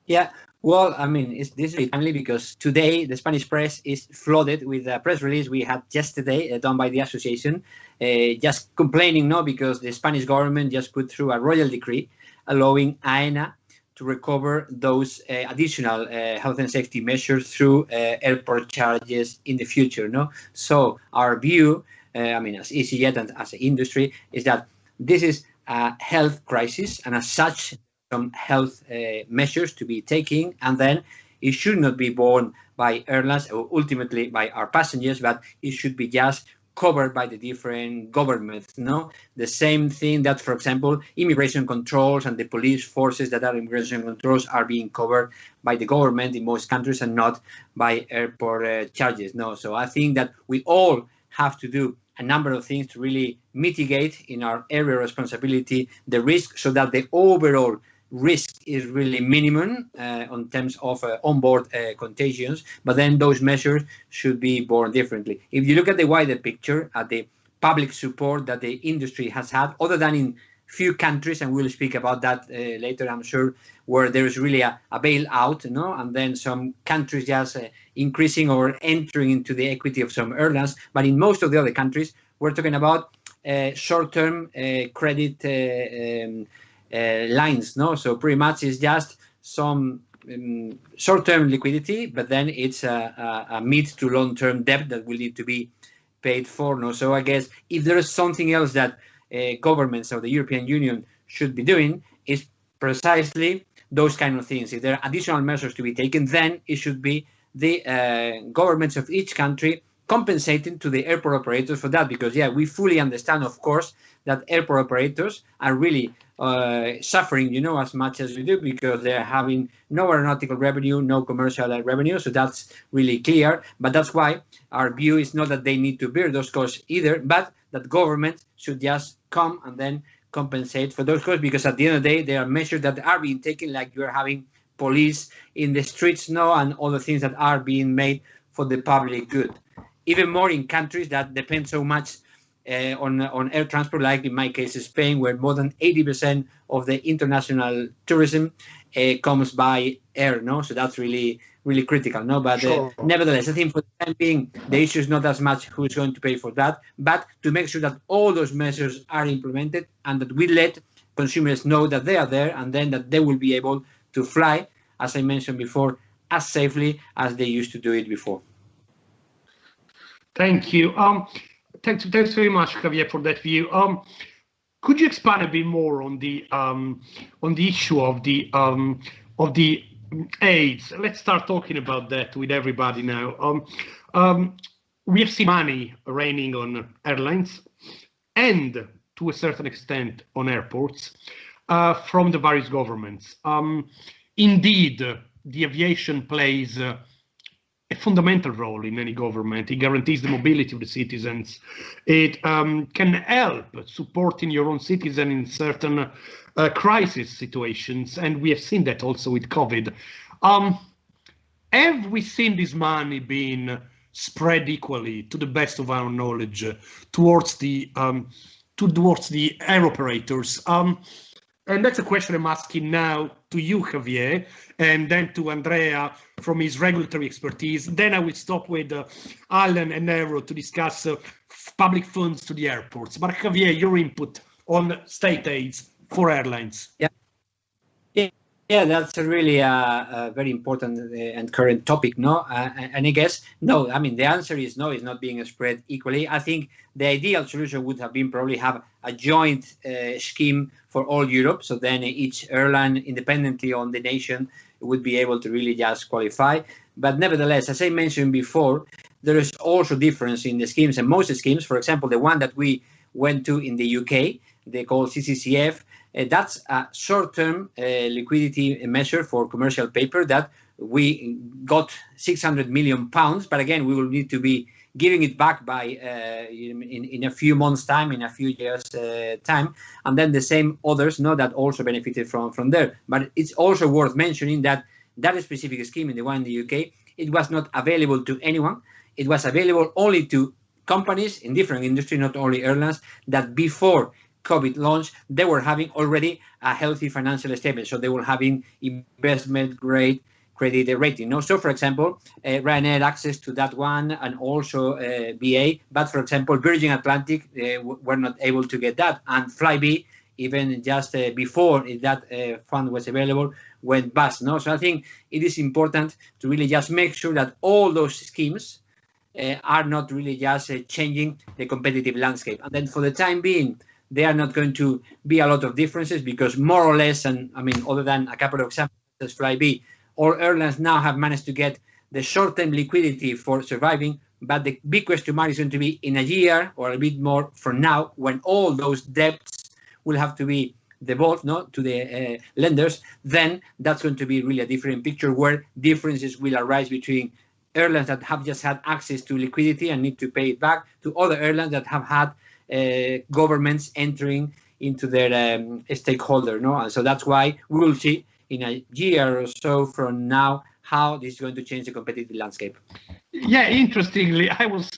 Yeah, well, I mean, this is timely because today the Spanish press is flooded with a press release we had yesterday done by the association, just complaining, no, because the Spanish government just put through a royal decree allowing AENA to recover those additional health and safety measures through airport charges in the future, no? So our view, I mean, as EasyJet and as an industry, is that this is a health crisis, and as such, some health measures to be taken, and then it should not be borne by airlines or ultimately by our passengers, but it should be just covered by the different governments. No, the same thing that, for example, immigration controls and the police forces that are immigration controls are being covered by the government in most countries and not by airport charges. No, so I think that we all have to do a number of things to really mitigate in our area of responsibility the risk, so that the overall risk is really minimum on terms of onboard contagions, but then those measures should be borne differently. If you look at the wider picture, at the public support that the industry has had, other than in few countries, and we'll speak about that later, I'm sure, where there is really a bailout, no? And then some countries just increasing or entering into the equity of some airlines. But in most of the other countries, we're talking about short-term credit lines, no? So pretty much it's just some short-term liquidity, but then it's a mid to long-term debt that will need to be paid for, no? So I guess if there is something else that governments of the European Union should be doing, is precisely those kind of things. If there are additional measures to be taken, then it should be the governments of each country compensating to the airport operators for that, because yeah, we fully understand, of course, that airport operators are really suffering, you know, as much as we do, because they're having no aeronautical revenue, no commercial revenue. So that's really clear. But that's why our view is not that they need to bear those costs either, but that government should just come and then compensate for those costs, because at the end of the day, there are measures that are being taken, like you're having police in the streets now and other things that are being made for the public good. Even more in countries that depend so much on air transport, like in my case Spain, where more than 80% of the international tourism comes by air, no? So that's really critical, no? But sure. Nevertheless, I think for the time being, the issue is not as much who's going to pay for that, but to make sure that all those measures are implemented and that we let consumers know that they are there, and then that they will be able to fly, as I mentioned before, as safely as they used to do it before. Thank you. Thanks very much, Javier, for that view. Could you expand a bit more on the issue of the AIDS? Let's start talking about that with everybody now. We have seen money raining on airlines and, to a certain extent, on airports from the various governments. Indeed, the aviation plays a fundamental role in any government. It guarantees the mobility of the citizens. It can help supporting your own citizen in certain crisis situations, and we have seen that also with COVID. Have we seen this money being spread equally, to the best of our knowledge, towards the air operators? And that's a question I'm asking now to you, Javier, and then to Andrea from his regulatory expertise. Then I will stop with Alan and Nero to discuss public funds to the airports. But Javier, your input on state aids for airlines. Yeah, that's a really a very important and current topic, no? And I guess, no, I mean, the answer is no, it's not being spread equally. I think the ideal solution would have been probably have a joint scheme for all Europe. So then each airline, independently on the nation, would be able to really just qualify. But nevertheless, as I mentioned before, there is also difference in the schemes, and most schemes, for example, the one that we went to in the UK, they call CCCF, that's a short-term liquidity measure for commercial paper that we got 600 million pounds, but again, we will need to be giving it back by in a few months' time, in a few years' time, and then the same others, no, that also benefited from there. But it's also worth mentioning that that specific scheme, in the one in the UK, it was not available to anyone. It was available only to companies in different industries, not only airlines, that before COVID launch, they were having already a healthy financial statement. So they were having investment grade credit rating. No? So, for example, Ryanair had access to that one, and also BA. But, for example, Virgin Atlantic were not able to get that. And Flybe, even just before that fund was available, went bust. No? So I think it is important to really just make sure that all those schemes are not really just changing the competitive landscape. And then for the time being, there are not going to be a lot of differences, because more or less, and I mean, other than a couple of examples, as Flybe, all airlines now have managed to get the short-term liquidity for surviving. But the big question mark is going to be in a year or a bit more from now, when all those debts will have to be devolved, no, to the lenders. Then that's going to be really a different picture, where differences will arise between airlines that have just had access to liquidity and need to pay it back, to other airlines that have had governments entering into their stakeholder. No? And so that's why we will see in a year or so from now how this is going to change the competitive landscape. Yeah, interestingly, I was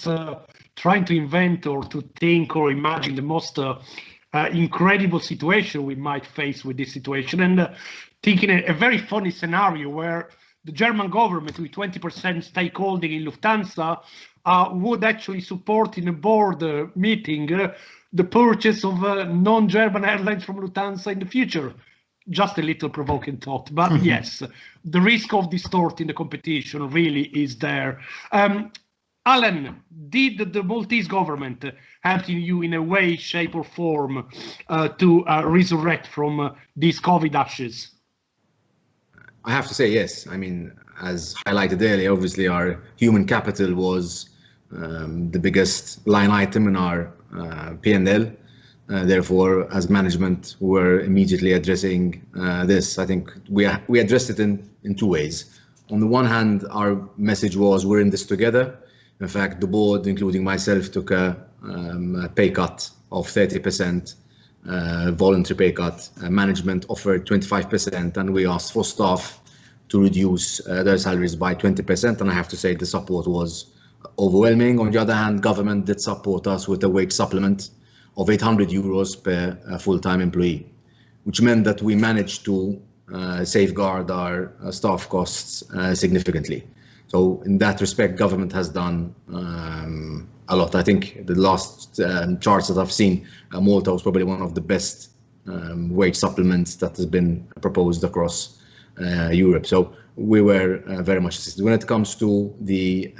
trying to invent or to think or imagine the most incredible situation we might face with this situation, and thinking a very funny scenario where the German government, with 20% stakeholding in Lufthansa, would actually support in a board meeting the purchase of non-German airlines from Lufthansa in the future. Just a little provoking thought, but yes, the risk of distorting the competition really is there. Alan, did the Maltese government help you in a way, shape, or form to resurrect from these COVID ashes? I have to say yes. I mean, as highlighted earlier, obviously our human capital was the biggest line item in our P&L. Therefore, as management, we were immediately addressing this. I think we addressed it in two ways. On the one hand, our message was we're in this together. In fact, the board, including myself, took a pay cut of 30%, voluntary pay cut. Management offered 25%, and we asked for staff to reduce their salaries by 20%. And I have to say the support was overwhelming. On the other hand, government did support us with a wage supplement of €800 per full-time employee, which meant that we managed to safeguard our staff costs significantly. So in that respect, government has done a lot. I think the last charts that I've seen, Malta was probably one of the best wage supplements that has been proposed across Europe. So we were very much assisted. When it comes to the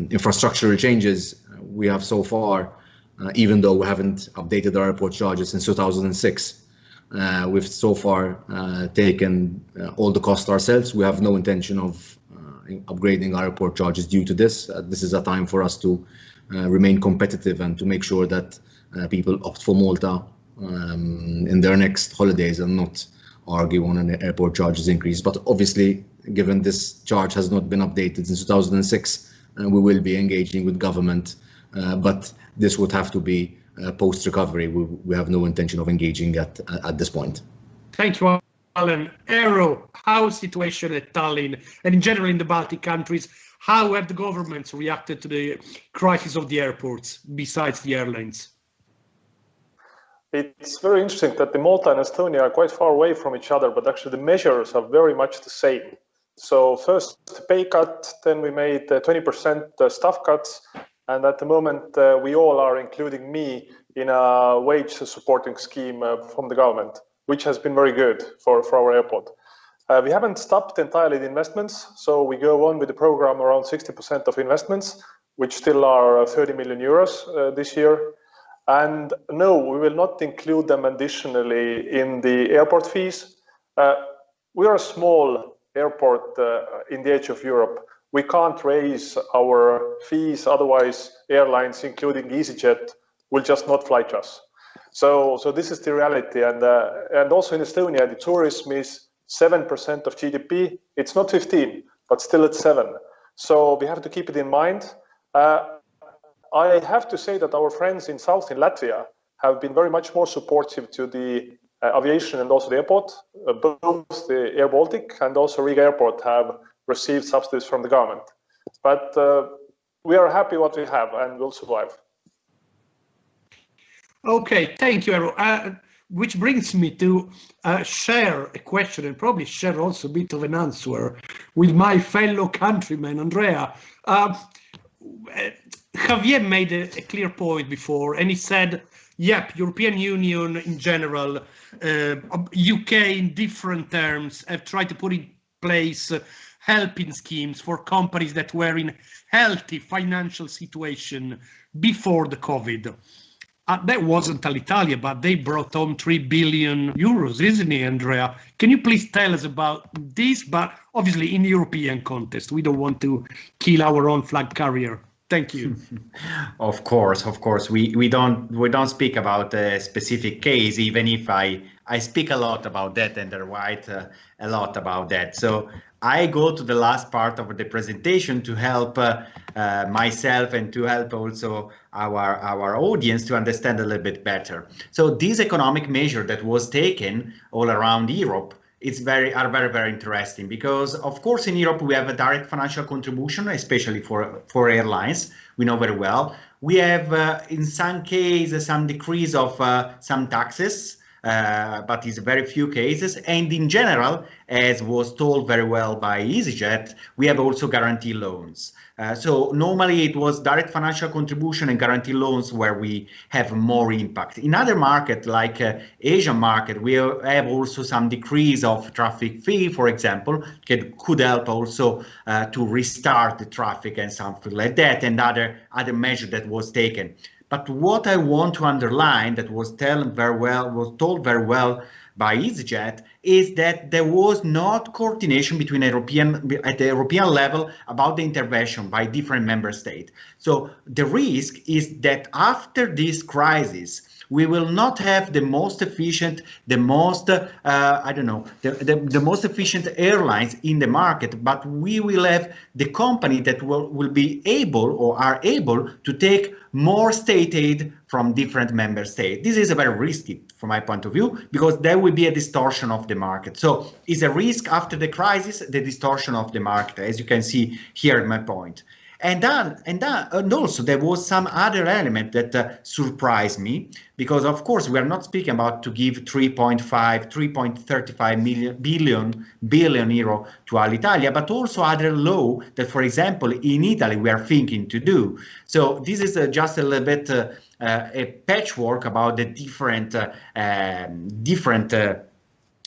infrastructural changes, we have so far, even though we haven't updated our airport charges since 2006, we've so far taken all the cost ourselves. We have no intention of upgrading our airport charges due to this. This is a time for us to remain competitive and to make sure that people opt for Malta in their next holidays and not argue on an airport charges increase. But obviously, given this charge has not been updated since 2006, we will be engaging with government, but this would have to be post-recovery. We have no intention of engaging at this point. Thank you, Alan. Eero, how's the situation at Tallinn and in general in the Baltic countries? How have the governments reacted to the crisis of the airports besides the airlines? It's very interesting that the Malta and Estonia are quite far away from each other, but actually the measures are very much the same. So first pay cut, then we made 20% staff cuts, and at the moment we all are, including me, in a wage supporting scheme from the government, which has been very good for our airport. We haven't stopped entirely the investments, so we go on with the program around 60% of investments, which still are 30 million euros this year. And no, we will not include them additionally in the airport fees. We are a small airport in the edge of Europe. We can't raise our fees, otherwise airlines, including EasyJet, will just not fly to us. So this is the reality. And also in Estonia, the tourism is 7% of GDP. It's not 15, but still it's 7. So we have to keep it in mind. I have to say that our friends in south in Latvia have been very much more supportive to the aviation and also the airport. Both the Air Baltic and also Riga Airport have received subsidies from the government. But we are happy what we have and will survive. Okay, thank you, Ero. Which brings me to share a question and probably share also a bit of an answer with my fellow countryman, Andrea. Javier made a clear point before, and he said, yep, European Union in general, UK in different terms have tried to put in place helping schemes for companies that were in healthy financial situation before the COVID. That wasn't Alitalia, but they brought home 3 billion euros, isn't it, Andrea? Can you please tell us about this? But obviously in European context, we don't want to kill our own flag carrier. Thank you. Of course. We don't speak about a specific case, even if I speak a lot about that and I write a lot about that. So I go to the last part of the presentation to help myself and to help also our audience to understand a little bit better. So this economic measure that was taken all around Europe, it's very interesting because of course in Europe we have a direct financial contribution, especially for airlines. We know very well. We have in some cases some decrease of some taxes, but it's very few cases. And in general, as was told very well by EasyJet, we have also guarantee loans. So normally it was direct financial contribution and guarantee loans where we have more impact. In other markets like Asian market, we have also some decrease of traffic fee, for example, could help also to restart the traffic and something like that, and other measure that was taken. But what I want to underline that was told very well by EasyJet is that there was not coordination between at the European level about the intervention by different member states. So the risk is that after this crisis, we will not have the most efficient, the most efficient airlines in the market, but we will have the company that will be able or are able to take more state aid from different member states. This is a very risky from my point of view, because there will be a distortion of the market. So it's a risk after the crisis, the distortion of the market, as you can see here in my point. And also there was some other element that surprised me, because of course we are not speaking about to give 3.35 billion euro to Alitalia, but also other law that, for example, in Italy we are thinking to do. So this is just a little bit a patchwork about the different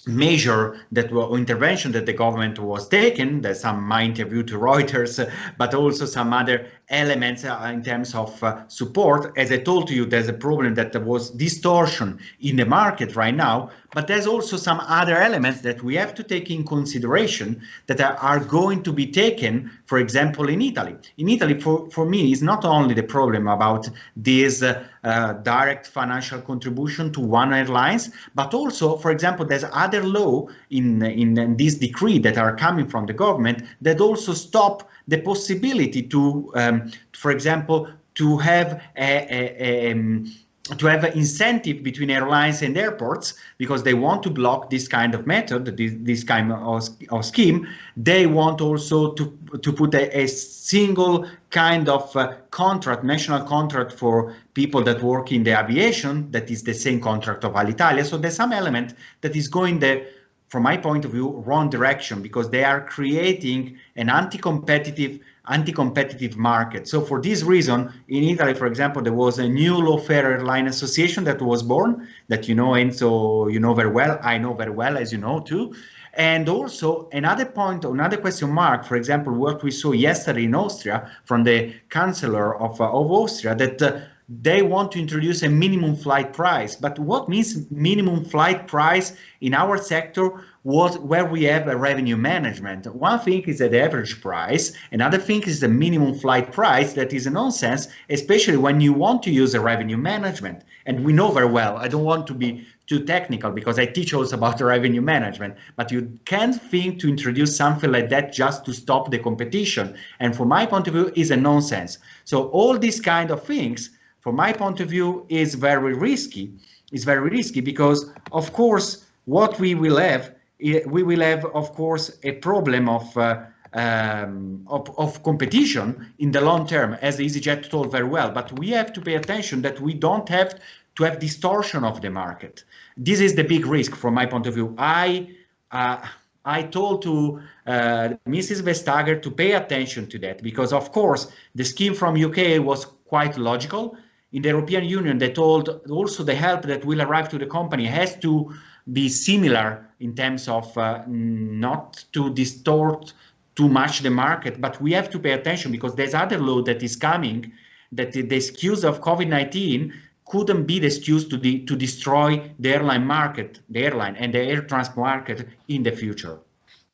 measure that were intervention that the government was taking. There's some my interview to Reuters, but also some other elements in terms of support. As I told you, there's a problem that there was distortion in the market right now, but there's also some other elements that we have to take in consideration that are going to be taken, for example, in Italy. In Italy, for me, is not only the problem about this direct financial contribution to one airlines, but also, for example, there's other law in this decree that are coming from the government that also stop the possibility to, for example, to have an incentive between airlines and airports, because they want to block this kind of method, this kind of scheme. They want also to put a single kind of contract, national contract for people that work in the aviation, that is the same contract of Alitalia. So there's some element that is going there, from my point of view, wrong direction, because they are creating an anti-competitive market. So for this reason, in Italy, for example, there was a new low-fare airline association that was born, that you know, and so you know very well, I know very well, as you know too. And also another point, another question mark, for example, what we saw yesterday in Austria from the Chancellor of Austria, that they want to introduce a minimum flight price. But what means minimum flight price in our sector was where we have a revenue management. One thing is the average price, another thing is the minimum flight price. That is a nonsense, especially when you want to use a revenue management. And we know very well, I don't want to be too technical because I teach also about the revenue management, but you can't think to introduce something like that just to stop the competition. And from my point of view, is a nonsense. So all these kind of things, from my point of view, is very risky. It's very risky because, of course, what we will have, of course, a problem of competition in the long term, as EasyJet told very well. But we have to pay attention that we don't have to have distortion of the market. This is the big risk from my point of view. I told to Mrs. Vestager to pay attention to that, because of course the scheme from UK was quite logical. In the European Union, they told also the help that will arrive to the company has to be similar in terms of not to distort too much the market, but we have to pay attention because there's other law that is coming, that the excuse of COVID-19 couldn't be the excuse to destroy the airline market, the airline and the air transport market in the future.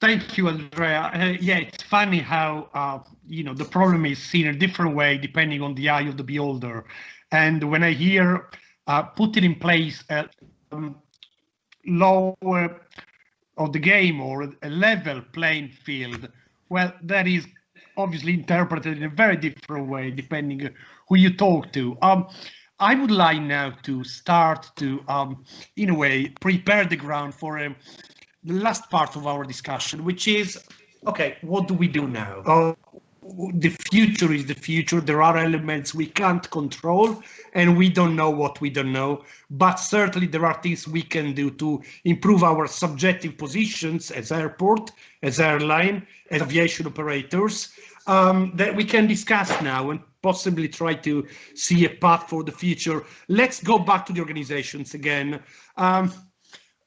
Thank you, Andrea. Yeah, it's funny how the problem is seen a different way depending on the eye of the beholder. And when I hear putting in place a law of the game or a level playing field, well, that is obviously interpreted in a very different way depending who you talk to. I would like now to start to, in a way, prepare the ground for the last part of our discussion, which is, okay, what do we do now? The future is the future. There are elements we can't control, and we don't know what we don't know. But certainly there are things we can do to improve our subjective positions as airport, as airline, as aviation operators, that we can discuss now and possibly try to see a path for the future. Let's go back to the organizations again.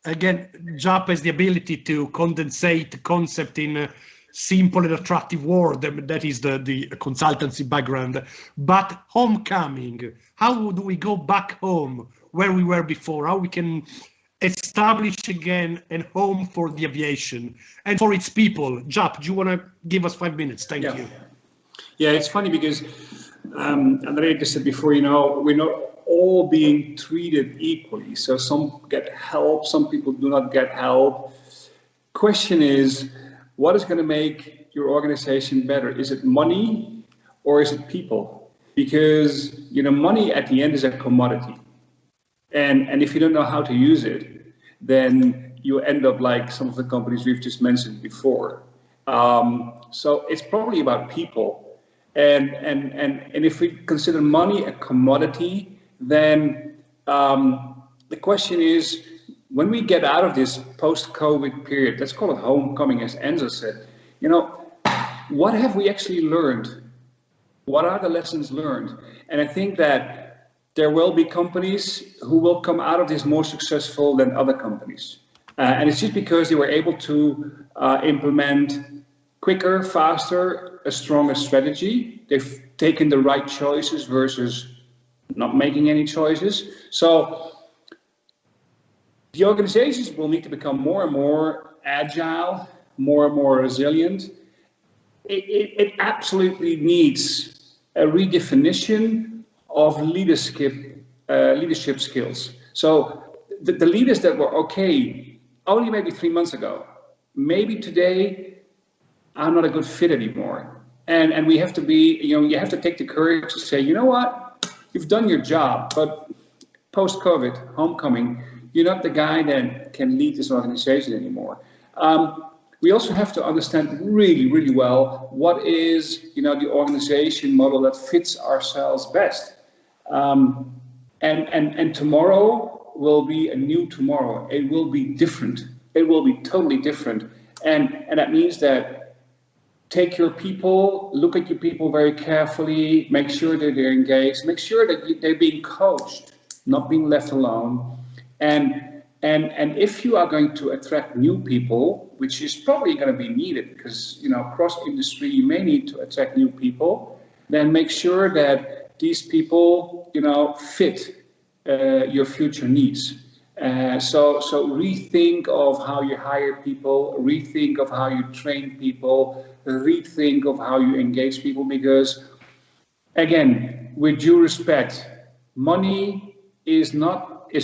Again, JAP has the ability to condensate the concept in a simple and attractive word. That is the consultancy background. But homecoming, how do we go back home where we were before? How we can establish again a home for the aviation and for its people? JAP, do you want to give us 5 minutes? Thank you. Yeah, it's funny because Andrea just said before, we're not all being treated equally. So some get help, some people do not get help. Question is, what is going to make your organization better? Is it money or is it people? Because, money at the end is a commodity. And if you don't know how to use it, then you end up like some of the companies we've just mentioned before. So it's probably about people. And if we consider money a commodity, then the question is, when we get out of this post-COVID period, let's call it homecoming, as Enzo said, what have we actually learned? What are the lessons learned? And I think that there will be companies who will come out of this more successful than other companies. And it's just because they were able to implement quicker, faster, a stronger strategy. They've taken the right choices versus not making any choices. So the organizations will need to become more and more agile, more and more resilient. It absolutely needs a redefinition of leadership skills. So the leaders that were okay only maybe 3 months ago, maybe today are not a good fit anymore. And we have to be, you have to take the courage to say, you know what, you've done your job, but post-COVID, homecoming, you're not the guy that can lead this organization anymore. We also have to understand really, really well what is, the organization model that fits ourselves best. And tomorrow will be a new tomorrow. It will be different. It will be totally different. And that means that take your people, look at your people very carefully, make sure that they're engaged, make sure that they're being coached, not being left alone. And if you are going to attract new people, which is probably going to be needed because, across industry, you may need to attract new people, then make sure that these people, fit your future needs. So rethink of how you hire people, rethink of how you train people, rethink of how you engage people, because again, with due respect, money is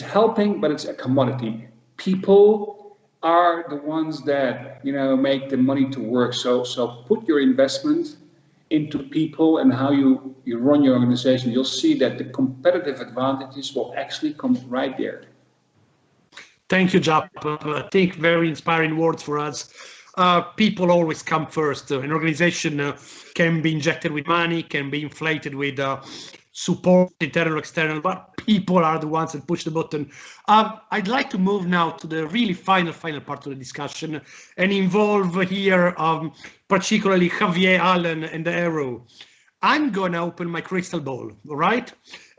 helping, but it's a commodity. People are the ones that, make the money to work. So put your investment into people and how you run your organization. You'll see that the competitive advantages will actually come right there. Thank you, Jap. I think very inspiring words for us. People always come first. An organization can be injected with money, can be inflated with support internal or external, but people are the ones that push the button. I'd like to move now to the really final part of the discussion and involve here particularly Javier, Alan, and Aero. I'm going to open my crystal ball, all right?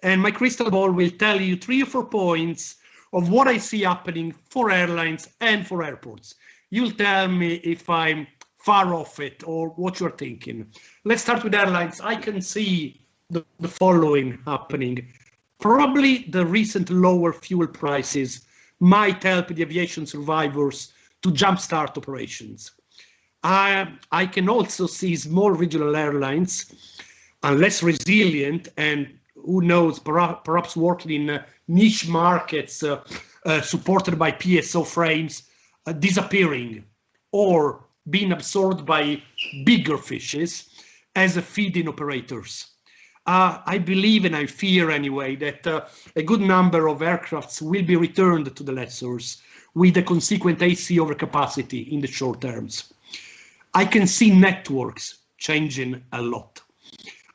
And my crystal ball will tell you 3 or 4 points of what I see happening for airlines and for airports. You'll tell me if I'm far off it or what you're thinking. Let's start with airlines. I can see the following happening. Probably the recent lower fuel prices might help the aviation survivors to jumpstart operations. I can also see small regional airlines, less resilient and who knows, perhaps working in niche markets supported by PSO frames, disappearing or being absorbed by bigger fishes as feeding operators. I believe, and I fear anyway, that a good number of aircrafts will be returned to the lessors with a consequent AC overcapacity in the short terms. I can see networks changing a lot.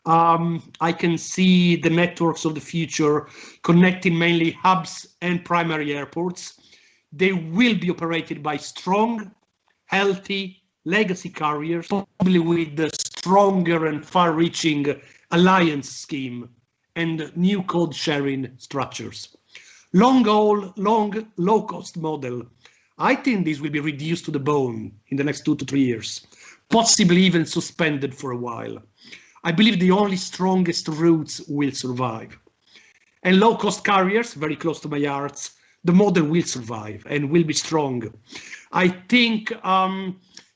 I can see the networks of the future connecting mainly hubs and primary airports. They will be operated by strong, healthy legacy carriers, probably with the stronger and far-reaching alliance scheme and new code sharing structures. Long-haul, low-cost model. I think this will be reduced to the bone in the next 2 to 3 years, possibly even suspended for a while. I believe the only strongest routes will survive. And low-cost carriers, very close to my heart, the model will survive and will be strong. I think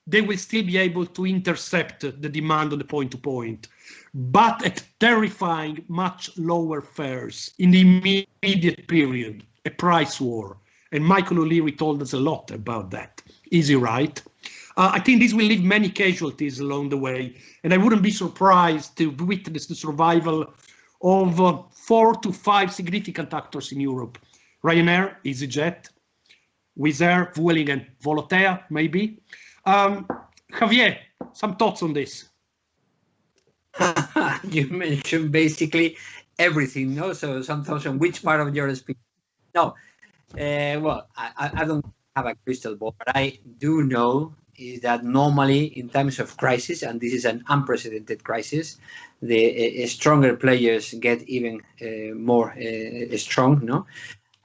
they will still be able to intercept the demand on the point-to-point, but at terrifying, much lower fares in the immediate period, a price war. And Michael O'Leary told us a lot about that. Is he right? I think this will leave many casualties along the way, and I wouldn't be surprised to witness the survival of 4 to 5 significant actors in Europe. Ryanair, EasyJet, Wizz Air, Vueling and Volotea, maybe. Javier, some thoughts on this? You mentioned basically everything, no? So some thoughts on which part of your speech. No, well, I don't have a crystal ball, but I do know is that normally in times of crisis, and this is an unprecedented crisis, the stronger players get even more strong, no?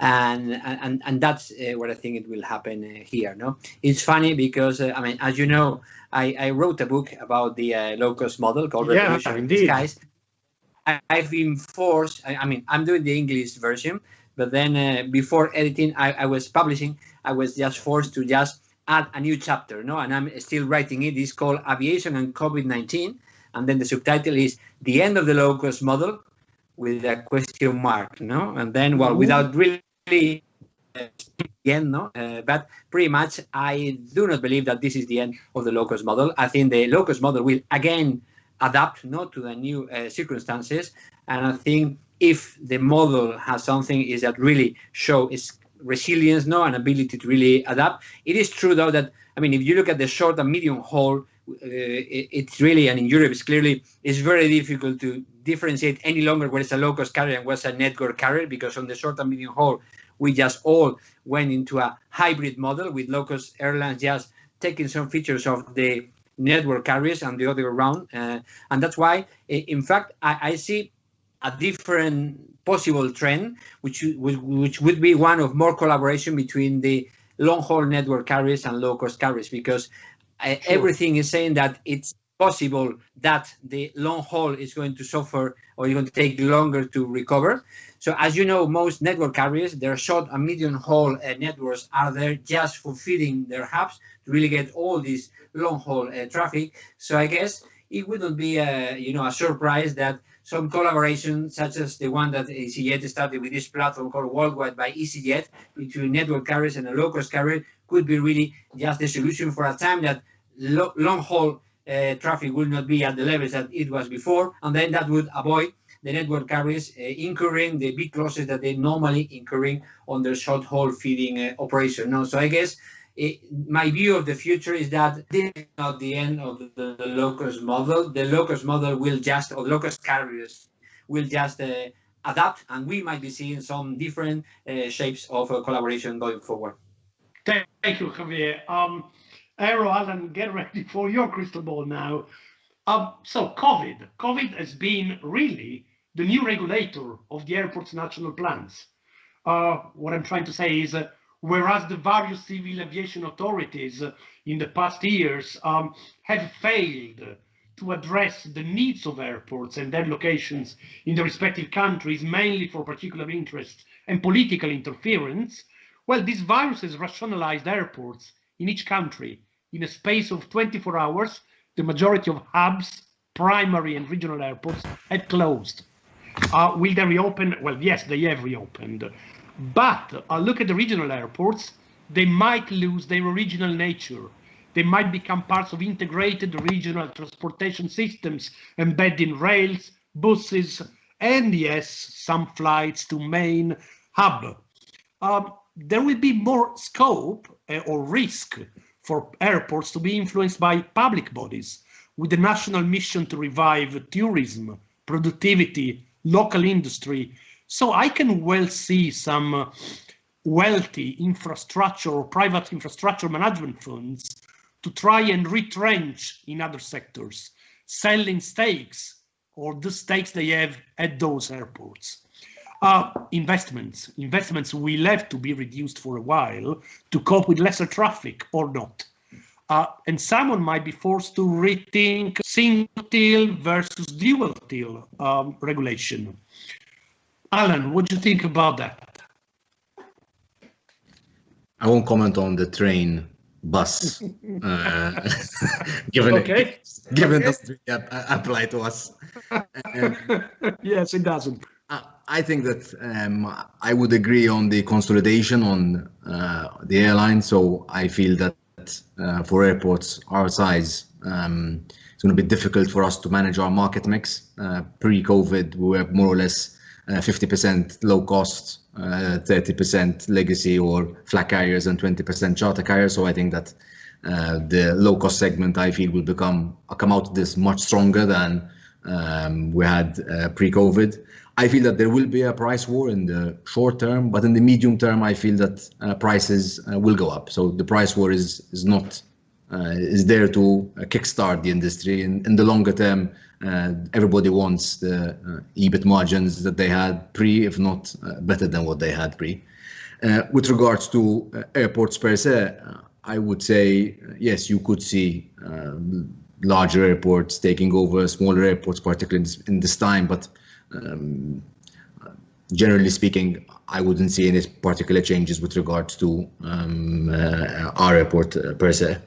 And that's what I think it will happen here, no? It's funny because, I mean, as you know, I wrote a book about the low-cost model called Revolution in Disguise. I've been forced, I mean, I'm doing the English version, but then before editing, I was publishing, I was just forced to just add a new chapter, no? And I'm still writing it. It's called Aviation and COVID-19. And then the subtitle is The End of the Low-Cost Model with a question mark, no? And then, well, without really again, no? But pretty much, I do not believe that this is the end of the low-cost model. I think the low-cost model will again adapt, no, to the new circumstances. And I think if the model has something is that really show its resilience, no, and ability to really adapt. It is true though that, I mean, if you look at the short and medium haul, it's really, and in Europe it's clearly, it's very difficult to differentiate any longer what is a low-cost carrier and what's a network carrier, because on the short and medium haul, we just all went into a hybrid model with low-cost airlines just taking some features of the network carriers and the other around. And that's why, in fact, I see a different possible trend, which would be one of more collaboration between the long-haul network carriers and low-cost carriers, because everything is saying that it's possible that the long haul is going to suffer or is going to take longer to recover. So as you know, most network carriers, their short and medium haul networks are there just for feeding their hubs to really get all this long haul traffic. So I guess it wouldn't be a surprise that some collaboration, such as the one that EasyJet started with this platform called Worldwide by EasyJet, between network carriers and a low-cost carrier, could be really just the solution for a time that long-haul traffic will not be at the levels that it was before, and then that would avoid the network carriers incurring the big losses that they normally incurring on their short-haul feeding operation. No, so I guess my view of the future is that this is not the end of the low-cost model. The low-cost model will just, or low-cost carriers will just adapt, and we might be seeing some different shapes of collaboration going forward. Thank you, Javier. Aero, Alan, get ready for your crystal ball now. So COVID has been really the new regulator of the airport's national plans. What I'm trying to say is, whereas the various civil aviation authorities in the past years have failed to address the needs of airports and their locations in the respective countries, mainly for particular interests and political interference, well, this virus has rationalized airports in each country. In a space of 24 hours, the majority of hubs, primary and regional airports had closed. Will they reopen? Well, yes, they have reopened. But look at the regional airports. They might lose their original nature. They might become parts of integrated regional transportation systems, embedded in rails, buses, and yes, some flights to main hub. There will be more scope or risk for airports to be influenced by public bodies with the national mission to revive tourism, productivity, local industry. So I can well see some wealthy infrastructure or private infrastructure management funds to try and retrench in other sectors, selling stakes or the stakes they have at those airports. Investments will have to be reduced for a while to cope with lesser traffic or not. And someone might be forced to rethink single till versus dual till regulation. Alan, what do you think about that? I won't comment on the train bus, given it doesn't really apply to us. Yes, it doesn't. I think that I would agree on the consolidation on the airline. So I feel that for airports our size, it's going to be difficult for us to manage our market mix. Pre-COVID, we were more or less 50% low cost, 30% legacy or flag carriers, and 20% charter carriers. So I think that the low cost segment, I feel, will come out of this much stronger than we had pre-COVID. I feel that there will be a price war in the short term, but in the medium term, I feel that prices will go up. So the price war is there to kickstart the industry. In the longer term, everybody wants the EBIT margins that they had pre, if not better than what they had pre. With regards to airports per se, I would say, yes, you could see larger airports taking over smaller airports, particularly in this time. But generally speaking, I wouldn't see any particular changes with regards to our airport per se.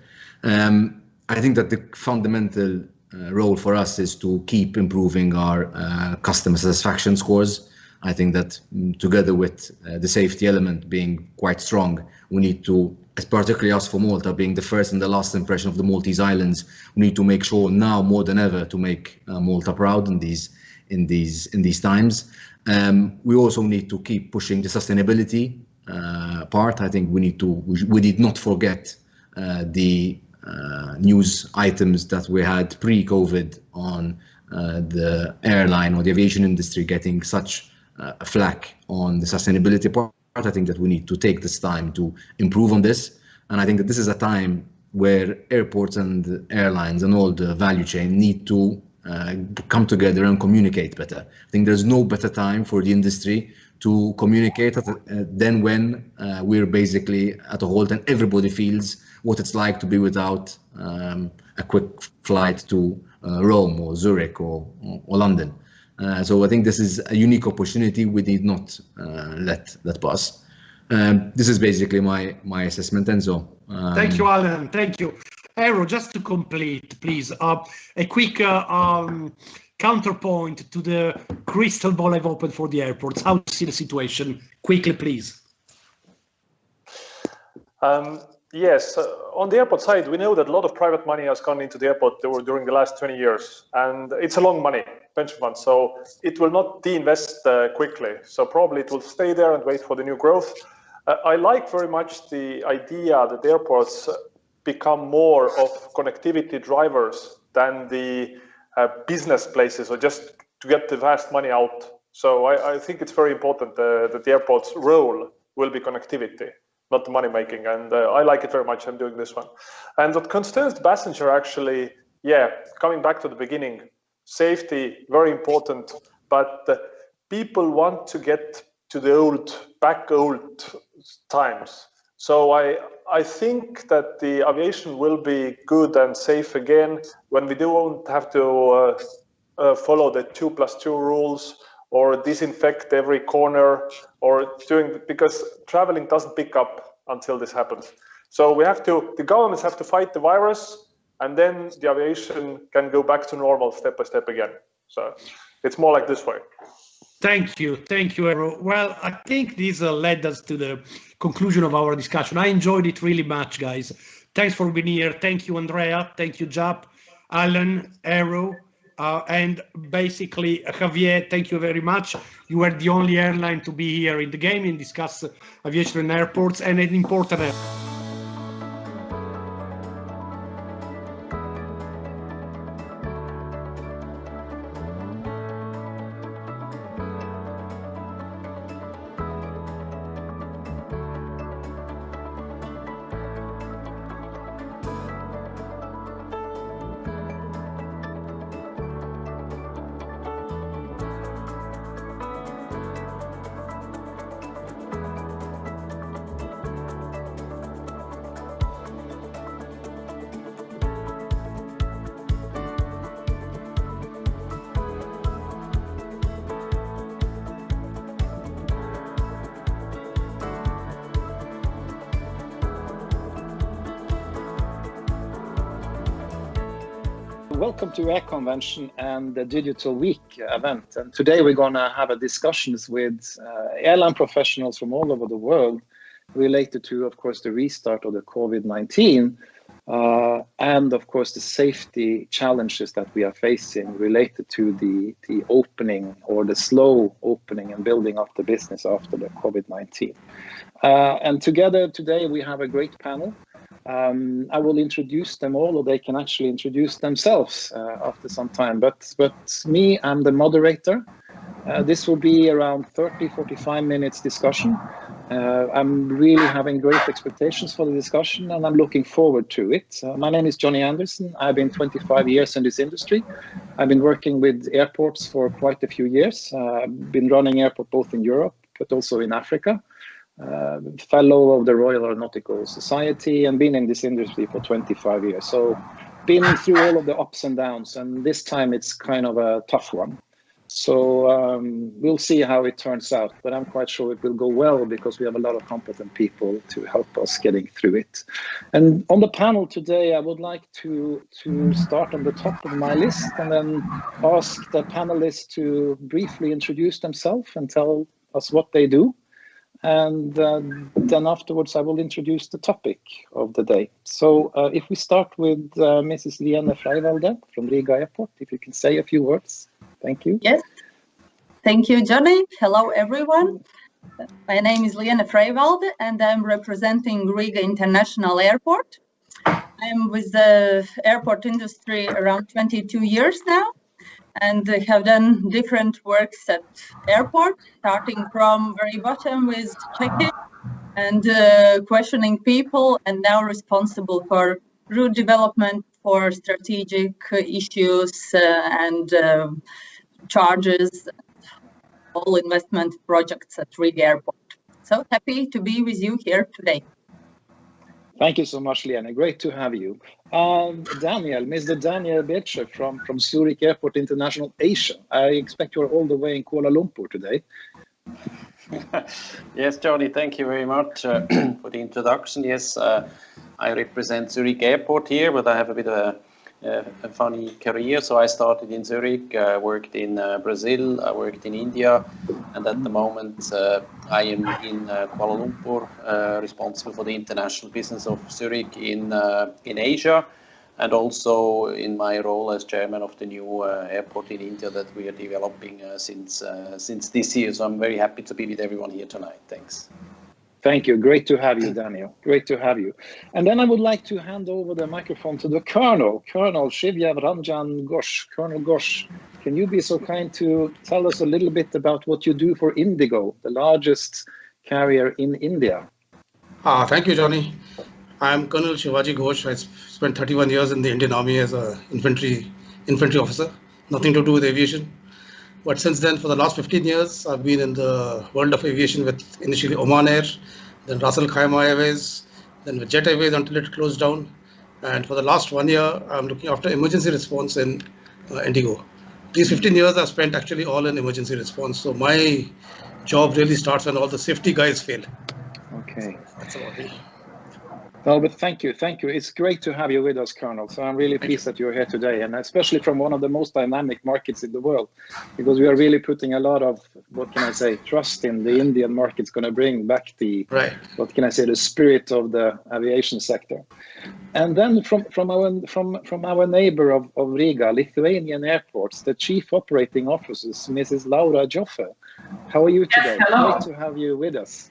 I think that the fundamental role for us is to keep improving our customer satisfaction scores. I think that together with the safety element being quite strong, we need to, particularly us for Malta, being the first and the last impression of the Maltese Islands, we need to make sure now more than ever to make Malta proud in these times. We also need to keep pushing the sustainability part. I think we did not forget the news items that we had pre-COVID on the airline or the aviation industry getting such a flack on the sustainability part. I think that we need to take this time to improve on this. And I think that this is a time where airports and airlines and all the value chain need to come together and communicate better. I think there's no better time for the industry to communicate than when we're basically at a halt and everybody feels what it's like to be without a quick flight to Rome or Zurich or London. So I think this is a unique opportunity we did not let pass. This is basically my assessment, Enzo. Thank you, Alan. Thank you. Aero, just to complete, please, a quick counterpoint to the crystal ball I've opened for the airports. How do you see the situation? Quickly, please. Yes, on the airport side, we know that a lot of private money has gone into the airport during the last 20 years, and it's a long money, pension fund, so it will not de-invest quickly. So probably it will stay there and wait for the new growth. I like very much the idea that airports become more of connectivity drivers than the business places, or just to get the fast money out. So I think it's very important that the airport's role will be connectivity, not the money making. And I like it very much. I'm doing this one. And what concerns the passenger, actually, yeah, coming back to the beginning, safety, very important. But people want to get to the old times. So I think that the aviation will be good and safe again when we don't have to follow the 2+2 rules or disinfect every corner or because traveling doesn't pick up until this happens. So the governments have to fight the virus, and then the aviation can go back to normal step by step again. So it's more like this way. Thank you, Eero. Well, I think this led us to the conclusion of our discussion. I enjoyed it really much, guys. Thanks for being here. Thank you, Andrea. Thank you, Jap, Alan, Eero, and basically Javier. Thank you very much. You were the only airline to be here in the game and discuss aviation and airports, and an important. Welcome to Air Convention and the Digital Week event. And today we're going to have a discussions with airline professionals from all over the world related to, of course, the restart of the COVID-19 and, of course, the safety challenges that we are facing related to the opening or the slow opening and building up the business after the COVID-19. And together today we have a great panel. I will introduce them all, or they can actually introduce themselves after some time. But me, I'm the moderator. This will be around 30-45 minutes discussion. I'm really having great expectations for the discussion, and I'm looking forward to it. My name is Johnny Anderson. I've been 25 years in this industry. I've been working with airports for quite a few years. I've been running airport both in Europe, but also in Africa. Fellow of the Royal Aeronautical Society, and been in this industry for 25 years. So been through all of the ups and downs, and this time it's kind of a tough one. So we'll see how it turns out, but I'm quite sure it will go well because we have a lot of competent people to help us getting through it. And on the panel today, I would like to start on the top of my list and then ask the panelists to briefly introduce themselves and tell us what they do. And then afterwards, I will introduce the topic of the day. So if we start with Mrs. Lene Freivalde from Riga Airport, if you can say a few words. Thank you. Yes. Thank you, Johnny. Hello, everyone. My name is Lene Freivalde, and I'm representing Riga International Airport. I'm with the airport industry around 22 years now, and have done different works at airport, starting from very bottom with check-in and questioning people, and now responsible for route development, for strategic issues and charges, all investment projects at Riga Airport. So happy to be with you here today. Thank you so much, Lene. Great to have you. Daniel, Mr. Daniel Bircher from Zurich Airport International Asia. I expect you're all the way in Kuala Lumpur today. Yes, Johnny, thank you very much for the introduction. Yes, I represent Zurich Airport here, but I have a bit of a funny career. So I started in Zurich, worked in Brazil, I worked in India, and at the moment I am in Kuala Lumpur, responsible for the international business of Zurich in Asia, and also in my role as chairman of the new airport in India that we are developing since this year. So I'm very happy to be with everyone here tonight. Thanks. Thank you. Great to have you, Daniel. Great to have you. And then I would like to hand over the microphone to the Colonel, Colonel Shivya Ranjan Ghosh. Colonel Ghosh, can you be so kind to tell us a little bit about what you do for Indigo, the largest carrier in India? Thank you, Johnny. I'm Colonel Shivaji Ghosh. I spent 31 years in the Indian Army as an infantry officer, nothing to do with aviation. But since then, for the last 15 years, I've been in the world of aviation with initially Oman Air, then Ras Al Khaimah Airways, then with Jet Airways until it closed down. And for the last 1 year, I'm looking after emergency response in Indigo. These 15 years I've spent actually all in emergency response. So my job really starts when all the safety guys fail. Okay. That's about it. No, but thank you. It's great to have you with us, Colonel. So I'm really pleased that you're here today, and especially from one of the most dynamic markets in the world, because we are really putting a lot of, what can I say, trust in the Indian market's going to bring back the, what can I say, the spirit of the aviation sector. And then from our neighbor of Riga, Lithuanian Airports, the Chief Operating Officer, Mrs. Laura Joffe. How are you today? Yes, hello. Great to have you with us.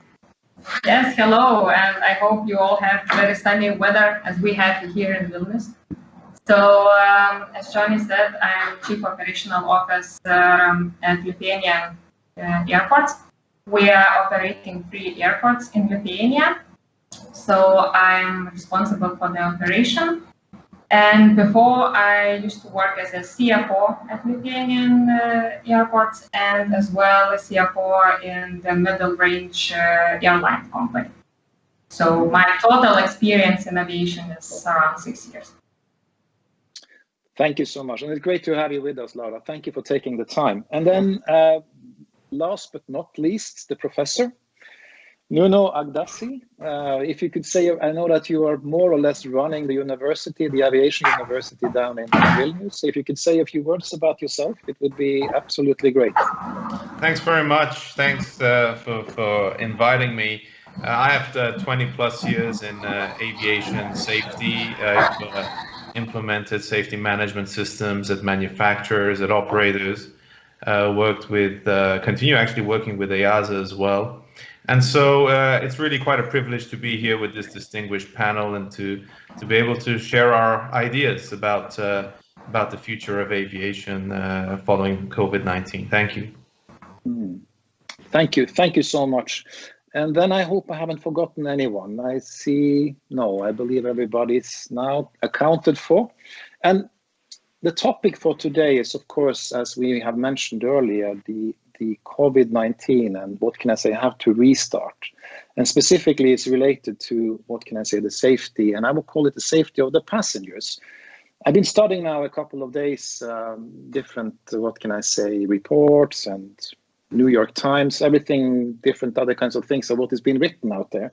Yes, hello, and I hope you all have very sunny weather as we have here in Vilnius. So, as Johnny said, I'm Chief Operational Officer at Lithuanian Airports. We are operating 3 airports in Lithuania, so I'm responsible for the operation. And before, I used to work as a CFO at Lithuanian airports and as well as CFO in the middle range airline company. So my total experience in aviation is around 6 years. Thank you so much. And it's great to have you with us, Laura. Thank you for taking the time. And then last but not least, the professor, Nuno Agdassi. If you could say, I know that you are more or less running the university, the aviation university down in Vilnius. So if you could say a few words about yourself, it would be absolutely great. Thanks very much. Thanks for inviting me. I have 20 plus years in aviation safety. I've implemented safety management systems at manufacturers, at operators, continue actually working with EASA as well. And so it's really quite a privilege to be here with this distinguished panel and to be able to share our ideas about the future of aviation following COVID-19. Thank you. Thank you so much. And then I hope I haven't forgotten anyone. I believe everybody's now accounted for. And the topic for today is, of course, as we have mentioned earlier, the COVID-19 and what can I say, have to restart. And specifically, it's related to, what can I say, the safety, and I will call it the safety of the passengers. I've been studying now a couple of days, different, what can I say, reports and New York Times, everything, different other kinds of things of what has been written out there.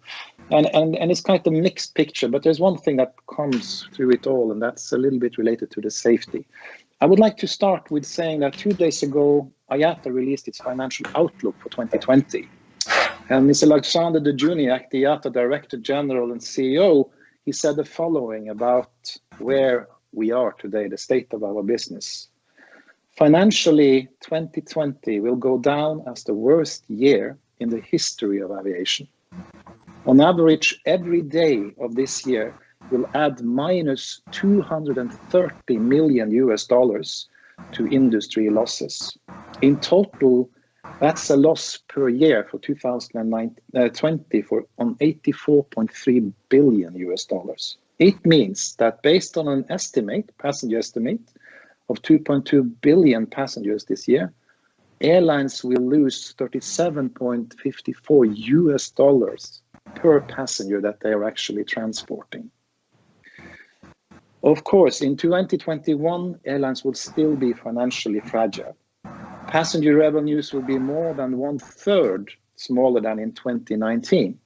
And it's kind of a mixed picture, but there's one thing that comes through it all, and that's a little bit related to the safety. I would like to start with saying that 2 days ago, IATA released its financial outlook for 2020. And Mr. Alexander Dejuniak, the IATA Director General and CEO, he said the following about where we are today, the state of our business. Financially, 2020 will go down as the worst year in the history of aviation. On average, every day of this year will add minus $230 million to industry losses. In total, that's a loss per year for 2020 on $84.3 billion. It means that based on an passenger estimate of 2.2 billion passengers this year, airlines will lose $37.54 per passenger that they are actually transporting. Of course, in 2021, airlines will still be financially fragile. Passenger revenues will be more than 1/3 smaller than in 2019.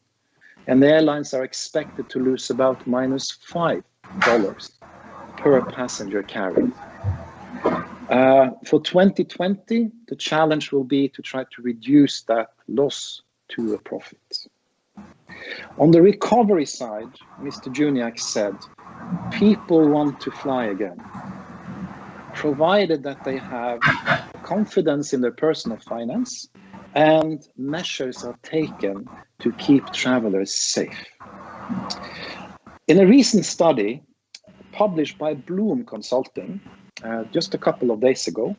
And the airlines are expected to lose about minus $5 per passenger carried. For 2020, the challenge will be to try to reduce that loss to a profit. On the recovery side, Mr. Juniak said, people want to fly again, provided that they have confidence in their personal finance and measures are taken to keep travelers safe. In a recent study published by Bloom Consulting just a couple of days ago,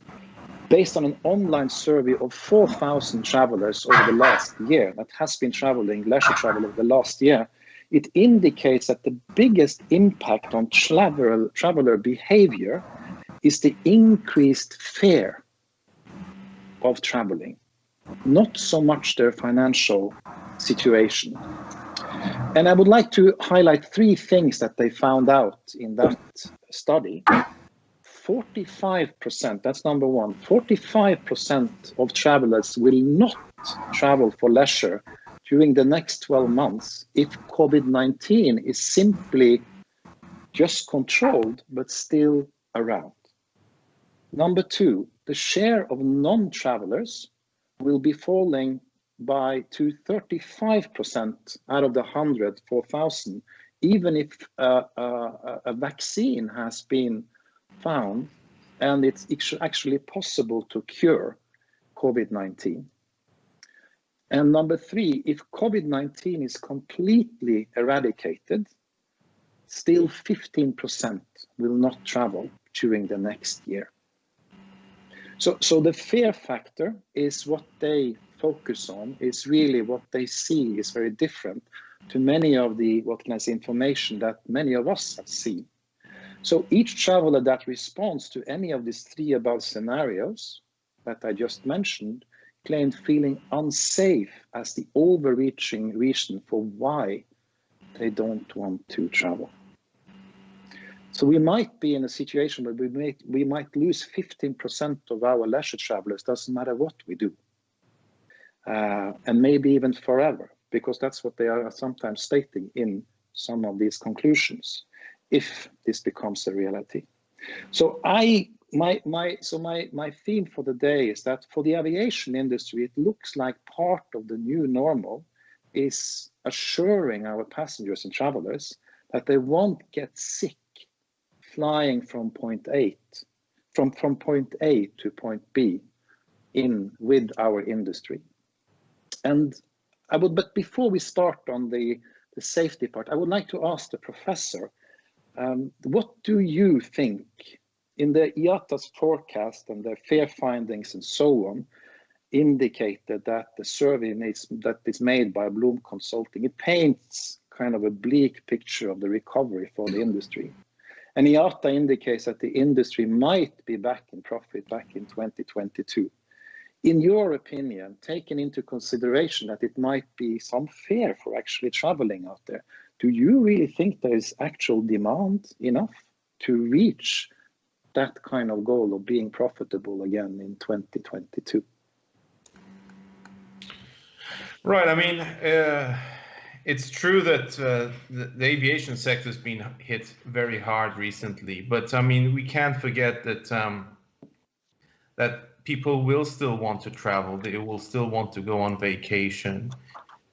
based on an online survey of 4,000 travelers over the last year that has been traveling, leisure travel over the last year, it indicates that the biggest impact on traveler behavior is the increased fear of traveling, not so much their financial situation. And I would like to highlight 3 things that they found out in that study. 45%, that's number one, 45% of travelers will not travel for leisure during the next 12 months if COVID-19 is simply just controlled but still around. Number 2, the share of non-travelers will be falling to 35% out of the 4,000, even if a vaccine has been found and it's actually possible to cure COVID-19. And number 3, if COVID-19 is completely eradicated, still 15% will not travel during the next year. So the fear factor is what they focus on, is really what they see is very different to many of the, information that many of us have seen. So each traveler that responds to any of these 3 above scenarios that I just mentioned claimed feeling unsafe as the overreaching reason for why they don't want to travel. So we might be in a situation where we might lose 15% of our leisure travelers, doesn't matter what we do. And maybe even forever, because that's what they are sometimes stating in some of these conclusions, if this becomes a reality. So my theme for the day is that for the aviation industry, it looks like part of the new normal is assuring our passengers and travelers that they won't get sick flying from point A to point B with our industry. And but before we start on the safety part, I would like to ask the professor, what do you think in the IATA's forecast and their fair findings and so on indicated that the survey that is made by Bloom Consulting, it paints kind of a bleak picture of the recovery for the industry. And IATA indicates that the industry might be back in profit back in 2022. In your opinion, taking into consideration that it might be some fear for actually traveling out there, do you really think there is actual demand enough to reach that kind of goal of being profitable again in 2022? Right. I mean, it's true that the aviation sector has been hit very hard recently, but I mean, we can't forget that that people will still want to travel. They will still want to go on vacation,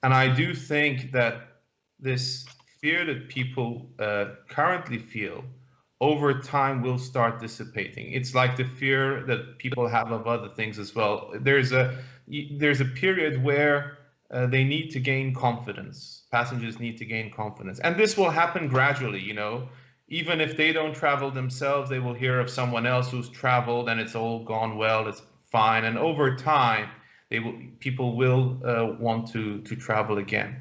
and I do think that this fear that people currently feel over time will start dissipating. It's like the fear that people have of other things as well. There's a period where they need to gain confidence. Passengers need to gain confidence. And this will happen gradually, you know. Even if they don't travel themselves, they will hear of someone else who's traveled and it's all gone well, it's fine. And over time, people will want to travel again.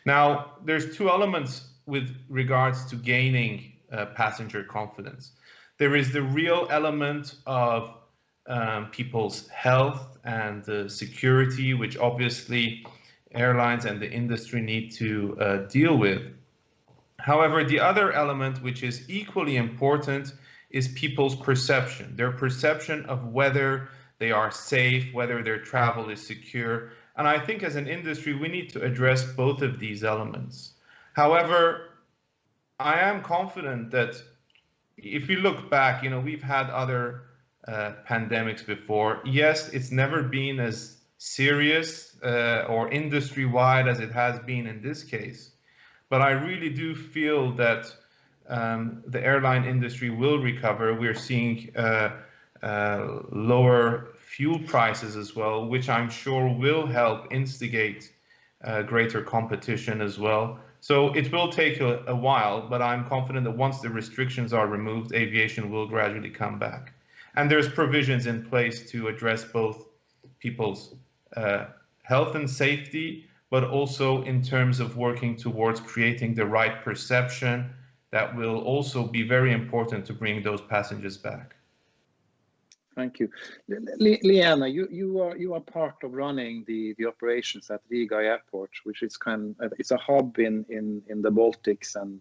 Now, there's 2 elements with regards to gaining passenger confidence. There is the real element of people's health and security, which obviously airlines and the industry need to deal with. However, the other element, which is equally important, is people's perception, their perception of whether they are safe, whether their travel is secure. And I think as an industry, we need to address both of these elements. However, I am confident that if we look back, you know, we've had other pandemics before. Yes, it's never been as serious or industry-wide as it has been in this case. But I really do feel that the airline industry will recover. We're seeing lower fuel prices as well, which I'm sure will help instigate greater competition as well. So it will take a while, but I'm confident that once the restrictions are removed, aviation will gradually come back. And there's provisions in place to address both people's health and safety, but also in terms of working towards creating the right perception that will also be very important to bring those passengers back. Thank you. Liana, you are part of running the operations at Riga Airport, which is it's a hub in the Baltics, and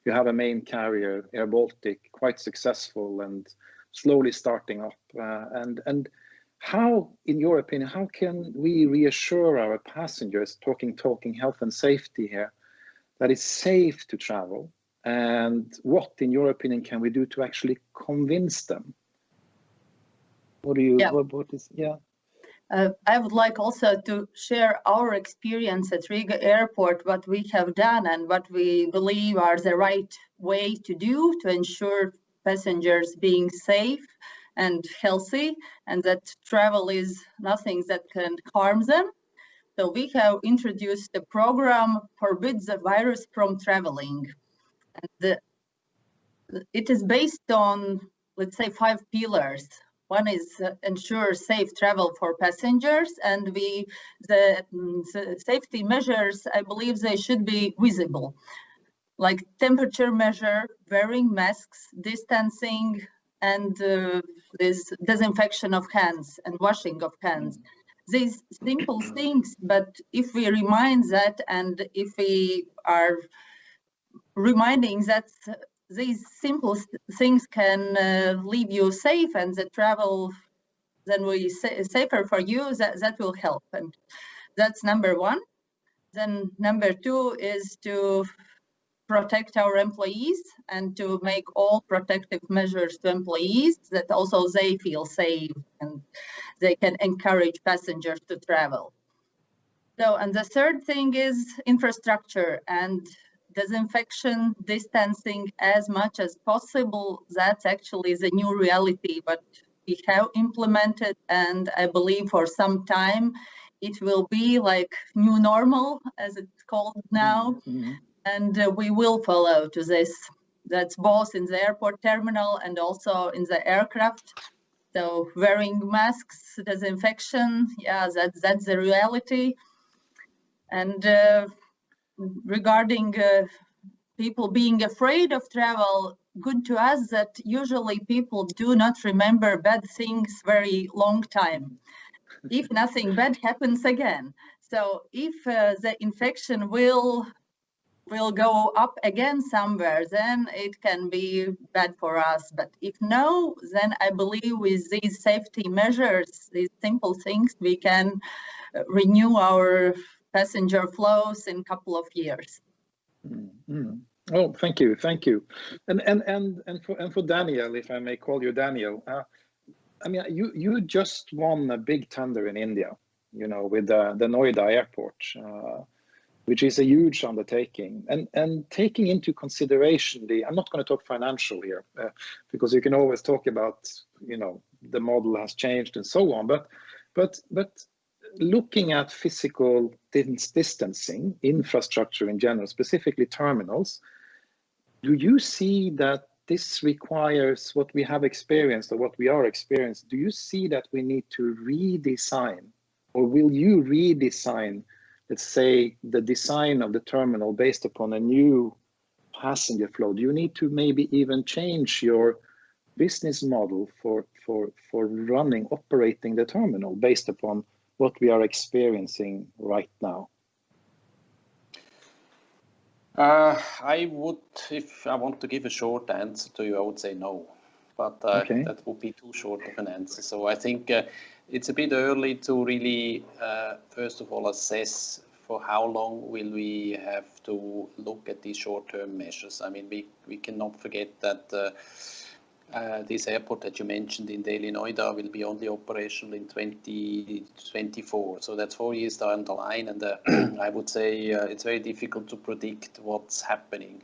you have a main carrier, Air Baltic, quite successful and slowly starting up. And how, in your opinion, how can we reassure our passengers, talking health and safety here, that it's safe to travel? And what, in your opinion, can we do to actually convince them? What do you? Yeah. What is? Yeah. I would like also to share our experience at Riga Airport, what we have done and what we believe are the right way to do to ensure passengers being safe and healthy, and that travel is nothing that can harm them. So we have introduced a program forbids the virus from traveling. And it is based on, let's say, 5 pillars. One is ensure safe travel for passengers, and the safety measures, I believe they should be visible, like temperature measure, wearing masks, distancing, and this disinfection of hands and washing of hands. These simple things, but if we remind that, and if we are reminding that these simple things can leave you safe and the travel then will be safer for you, that will help. And that's number one. Then number 2 is to protect our employees and to make all protective measures to employees that also they feel safe and they can encourage passengers to travel. So, and the third thing is infrastructure and disinfection, distancing as much as possible. That's actually the new reality, but we have implemented, and I believe for some time it will be like new normal, as it's called now. Mm-hmm. And we will follow to this. That's both in the airport terminal and also in the aircraft. So wearing masks, disinfection, yeah, that's the reality. And regarding people being afraid of travel, good to us that usually people do not remember bad things very long time, if nothing bad happens again. So if the infection will go up again somewhere, then it can be bad for us. But if no, then I believe with these safety measures, these simple things, we can renew our passenger flows in a couple of years. Mm-hmm. Oh, thank you. And for Daniel, if I may call you Daniel, I mean, you just won a big tender in India, with the Noida airport, which is a huge undertaking. And taking into consideration I'm not going to talk financial here, because you can always talk about, the model has changed and so on. But looking at physical distancing, infrastructure in general, specifically terminals, do you see that this requires what we have experienced or what we are experiencing? Do you see that we need to redesign, or will you redesign, let's say, the design of the terminal based upon a new passenger flow? Do you need to maybe even change your business model for operating the terminal based upon what we are experiencing right now? I would, if I want to give a short answer to you, I would say no, but okay. That would be too short of an answer. So I think it's a bit early to really, first of all, assess for how long will we have to look at these short-term measures. I mean, we cannot forget that this airport that you mentioned in Delhi, Noida, will be only operational in 2024. So that's 4 years down the line, and I would say it's very difficult to predict what's happening.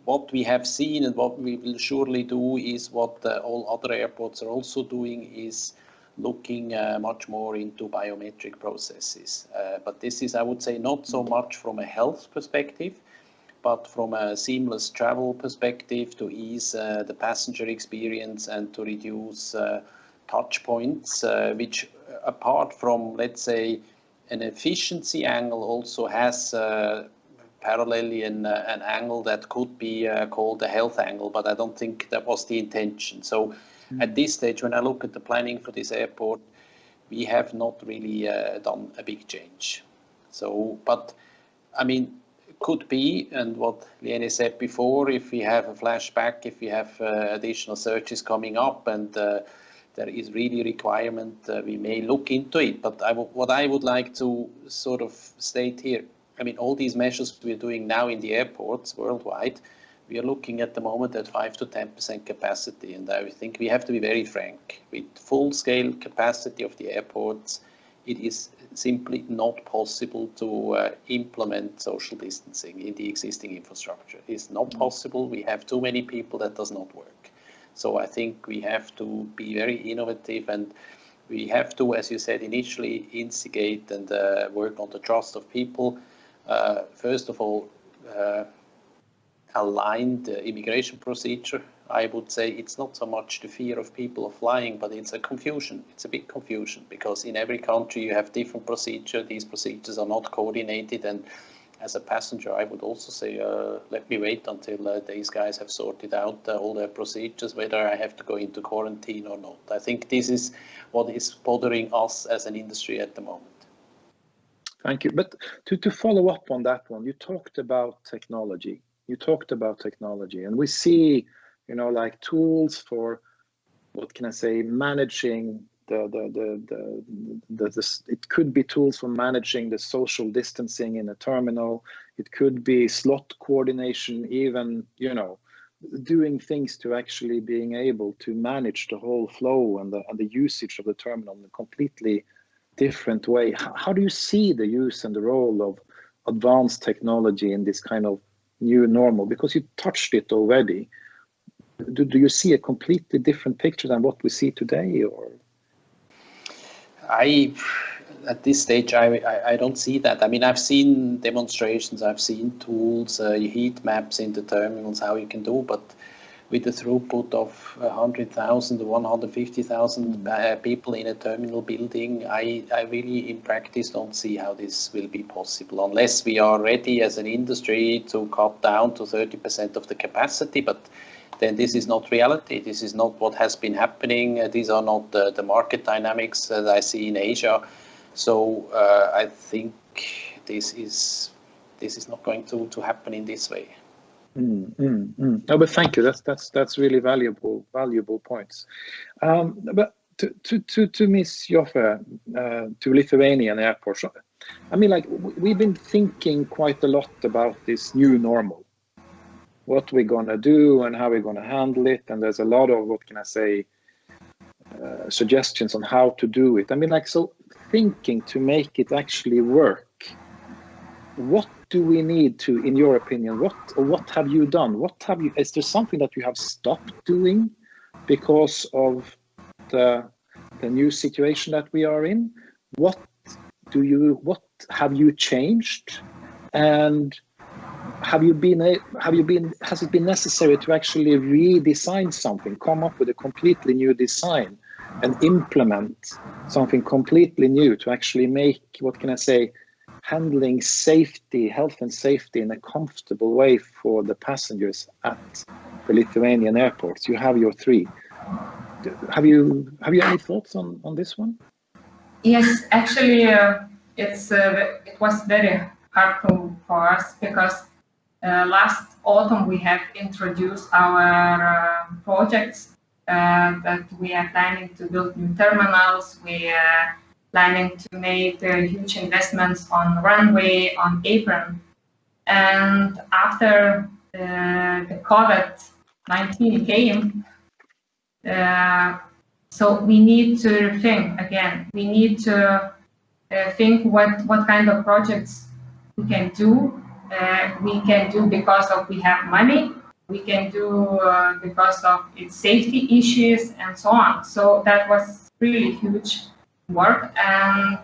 What we have seen and what we will surely do is what all other airports are also doing, is looking much more into biometric processes. But this is, I would say, not so much from a health perspective, but from a seamless travel perspective to ease the passenger experience and to reduce touch points, which apart from, let's say, an efficiency angle also has parallelly an angle that could be called a health angle, but I don't think that was the intention. So at this stage, when I look at the planning for this airport, we have not really done a big change. So, but I mean, could be, and what Liene said before, if we have a flashback, if we have additional searches coming up and there is really requirement, we may look into it. But what I would like to sort of state here, I mean, all these measures we're doing now in the airports worldwide, we are looking at the moment at 5 to 10% capacity. And I think we have to be very frank. With full-scale capacity of the airports, it is simply not possible to implement social distancing in the existing infrastructure. It's not possible. We have too many people. That does not work. So I think we have to be very innovative, and we have to, as you said initially, instigate and work on the trust of people. First of all, align the immigration procedure. I would say it's not so much the fear of people of flying, but it's a confusion. It's a big confusion because in every country you have different procedures. These procedures are not coordinated, and as a passenger, I would also say, let me wait until these guys have sorted out all their procedures, whether I have to go into quarantine or not. I think this is what is bothering us as an industry at the moment. Thank you. But to follow up on that one, you talked about technology. And we see, you know, like tools for, what can I say, managing it could be tools for managing the social distancing in a terminal. It could be slot coordination, even, you know, doing things to actually being able to manage the whole flow and the usage of the terminal in a completely different way. How do you see the use and the role of advanced technology in this kind of new normal? Because you touched it already. Do you see a completely different picture than what we see today, or? At this stage, I don't see that. I mean, I've seen demonstrations, I've seen tools, heat maps in the terminals, how you can do, but with the throughput of 100,000 to 150,000 people in a terminal building, I really, in practice, don't see how this will be possible, unless we are ready as an industry to cut down to 30% of the capacity, but then this is not reality. This is not what has been happening. These are not the market dynamics that I see in Asia. So I think this is not going to happen in this way. No, but thank you. That's really valuable points. But to Ms. Joffe, to Lithuanian airports, I mean, like, we've been thinking quite a lot about this new normal. What we're gonna do and how we're gonna handle it, and there's a lot of, what can I say, suggestions on how to do it. I mean, like, so thinking to make it actually work, what do we need to, in your opinion, what have you done? Is there something that you have stopped doing because of the new situation that we are in? What have you changed? And has it been necessary to actually redesign something, come up with a completely new design and implement something completely new to actually make, what can I say, handling safety, health and safety in a comfortable way for the passengers at the Lithuanian airports? You have your three. Have you any thoughts on this one? Yes, actually, it was very hard for us because last autumn we have introduced our projects that we are planning to build new terminals. We are planning to make huge investments on runway, on apron. And after the COVID-19 came, so we need to think again. We need to think what kind of projects we can do. We can do because we have money. We can do because of its safety issues and so on. So that was really huge work, and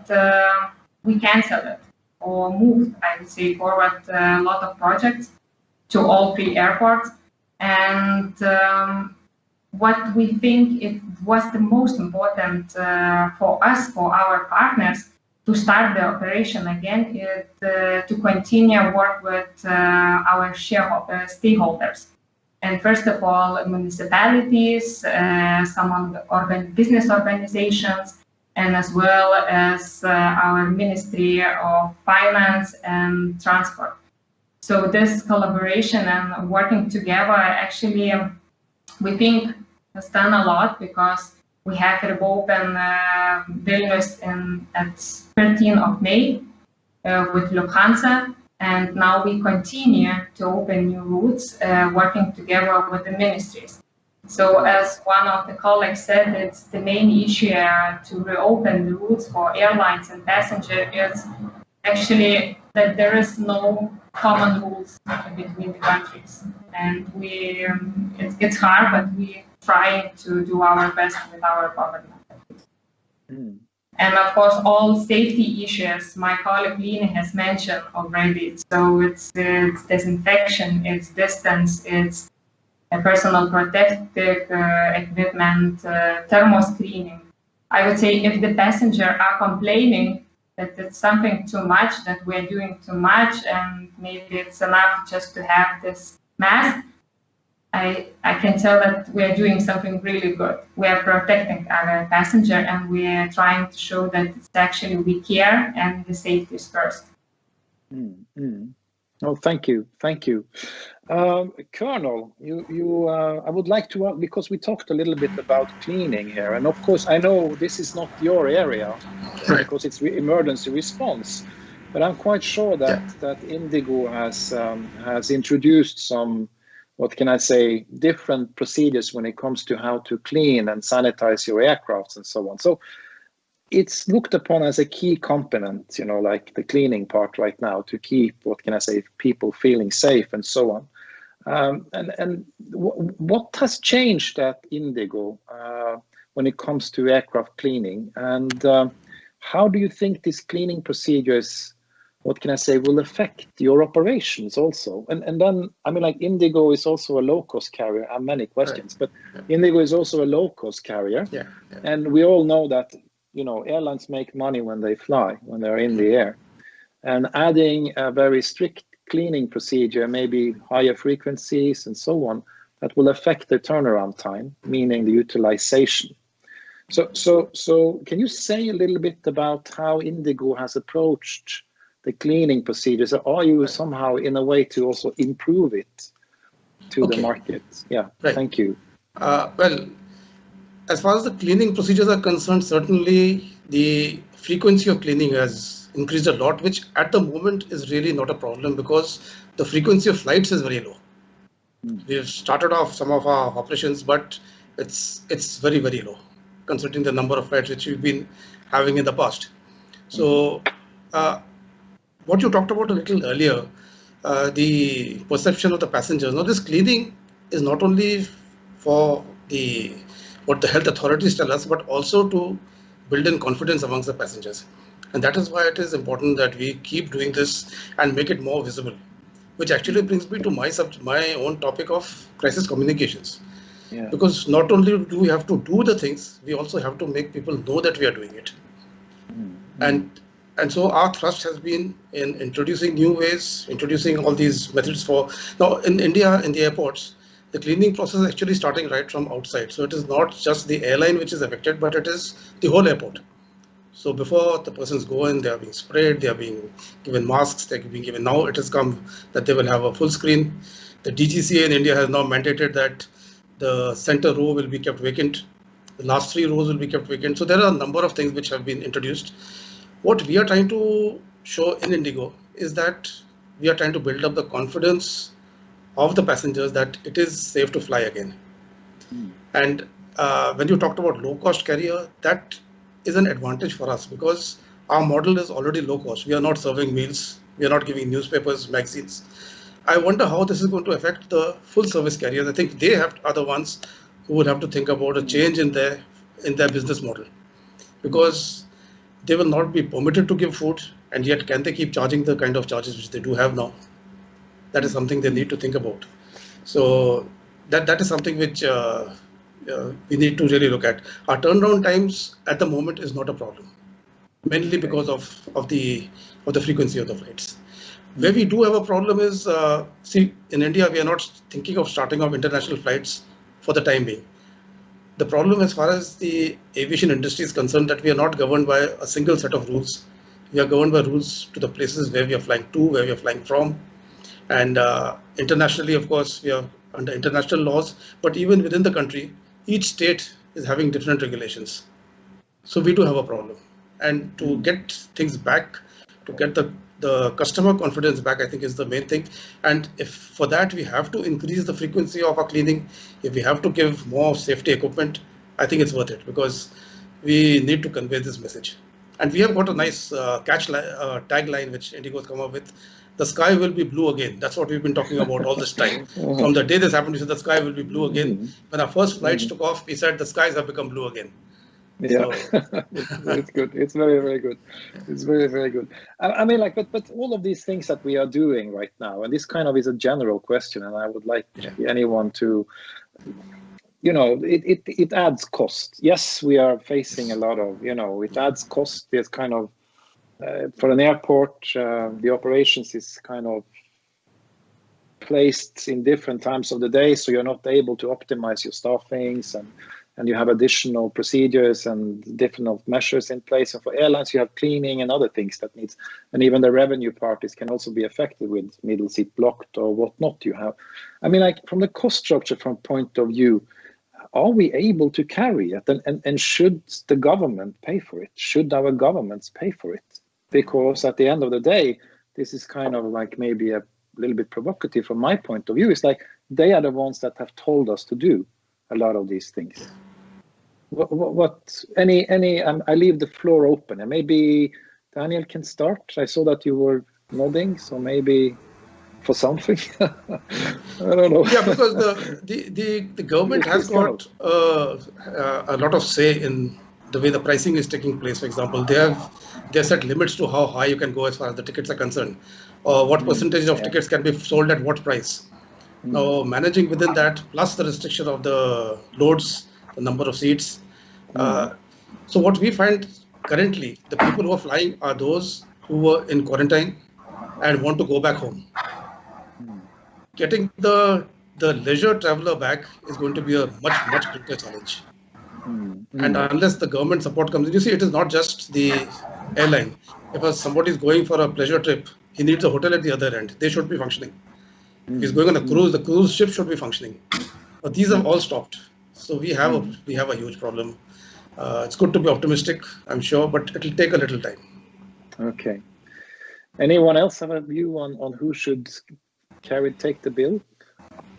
we canceled it or moved, I would say, forward a lot of projects to all 3 airports. And what we think it was the most important for us, for our partners, to start the operation again is to continue work with our stakeholders. And first of all, municipalities, some of the business organizations, and as well as our Ministry of Finance and Transport. So this collaboration and working together actually, we think, has done a lot, because we have opened Vilnius at 13th of May with Lufthansa, and now we continue to open new routes, working together with the ministries. So as one of the colleagues said, it's the main issue to reopen the routes for airlines and passengers is actually that there is no common rules between the countries. And it's hard, but we try to do our best with our government. And of course, all safety issues my colleague Line has mentioned already. So it's disinfection, it's distance, it's personal protective equipment, thermal screening. I would say if the passengers are complaining that it's something too much, that we're doing too much, and maybe it's enough just to have this mask, I can tell that we are doing something really good. We are protecting our passenger, and we are trying to show that it's actually we care and the safety is first. Oh, thank you. Colonel, I would like to, because we talked a little bit about cleaning here, and of course I know this is not your area, because it's emergency response, but I'm quite sure that Indigo has introduced some, what can I say, different procedures when it comes to how to clean and sanitize your aircrafts and so on. So it's looked upon as a key component, like the cleaning part right now, to keep, what can I say, people feeling safe and so on. And what has changed at Indigo when it comes to aircraft cleaning? And how do you think these cleaning procedures, what can I say, will affect your operations also? And then, I mean, like Indigo is also a low-cost carrier. I have many questions, but Indigo is also a low-cost carrier. And we all know that, airlines make money when they fly, when they're in the air. And adding a very strict cleaning procedure, maybe higher frequencies and so on, that will affect the turnaround time, meaning the utilization. So can you say a little bit about how Indigo has approached the cleaning procedures? Are you somehow in a way to also improve it to the market? Thank you. Well, as far as the cleaning procedures are concerned, certainly the frequency of cleaning has increased a lot, which at the moment is really not a problem because the frequency of flights is very low. We've started off some of our operations, but it's very, very low considering the number of flights which we've been having in the past. So what you talked about a little earlier, the perception of the passengers. Now, this cleaning is not only for what the health authorities tell us, but also to build in confidence amongst the passengers. And that is why it is important that we keep doing this and make it more visible, which actually brings me to my own topic of crisis communications. Because not only do we have to do the things, we also have to make people know that we are doing it. And so our thrust has been in introducing new ways, introducing all these methods for, now in India, in the airports, the cleaning process is actually starting right from outside. So it is not just the airline which is affected, but it is the whole airport. So before the persons go in, they are being sprayed, they are being given masks, they are being given, now it has come that they will have a full screen. The DGCA in India has now mandated that the center row will be kept vacant. The last 3 rows will be kept vacant. So there are a number of things which have been introduced. What we are trying to show in Indigo is that we are trying to build up the confidence of the passengers that it is safe to fly again. And when you talked about low-cost carrier, that is an advantage for us because our model is already low cost. We are not serving meals. We are not giving newspapers, magazines. I wonder how this is going to affect the full service carriers. I think they are the ones who would have to think about a change in their business model. because they will not be permitted to give food, and yet can they keep charging the kind of charges which they do have now? That is something they need to think about. So that is something which we need to really look at. Our turnaround times at the moment is not a problem, mainly because of the frequency of the flights. Where we do have a problem is, see, in India, we are not thinking of starting off international flights for the time being. The problem as far as the aviation industry is concerned, that we are not governed by a single set of rules. We are governed by rules to the places where we are flying to, where we are flying from. And internationally, of course, we are under international laws, but even within the country, each state is having different regulations. So we do have a problem. And to get things back, to get the customer confidence back, I think is the main thing. And if for that we have to increase the frequency of our cleaning, if we have to give more safety equipment, I think it's worth it, because we need to convey this message. And we have got a nice tagline which Indigo has come up with: the sky will be blue again. That's what we've been talking about all this time. From the day this happened, we said the sky will be blue again. When our first flights took off, we said the skies have become blue again. Yeah, so. It's good. It's very, very good. It's very, very good. I mean, like, but all of these things that we are doing right now, and this kind of is a general question, and I would like anyone to, you know, it adds cost. Yes, we are facing a lot of, you know, it adds cost. It's kind of, for an airport, the operations is kind of placed in different times of the day, so you're not able to optimize your staffings, and you have additional procedures and different measures in place. And for airlines, you have cleaning and other things that needs, and even the revenue parties can also be affected with middle seat blocked or whatnot you have. I mean, like, from the cost structure from point of view, are we able to carry it? And should the government pay for it? Should our governments pay for it? Because at the end of the day, this is kind of like maybe a little bit provocative from my point of view. It's like they are the ones that have told us to do a lot of these things. I leave the floor open, and maybe Daniel can start. I saw that you were nodding, so maybe for something. I don't know. Yeah, because the government has got a lot of say in the way the pricing is taking place. For example, they have set limits to how high you can go as far as the tickets are concerned, or what percentage of tickets can be sold at what price. Now, managing within that, plus the restriction of the loads, the number of seats. So what we find currently, the people who are flying are those who were in quarantine and want to go back home. Getting the leisure traveler back is going to be a much bigger challenge. And unless the government support comes in, you see, it is not just the airline. If somebody is going for a pleasure trip, he needs a hotel at the other end. They should be functioning. If he's going on a cruise, the cruise ship should be functioning. But these have all stopped. So we have a huge problem. It's good to be optimistic, I'm sure, but it'll take a little time. Okay. Anyone else have a view on who should take the bill?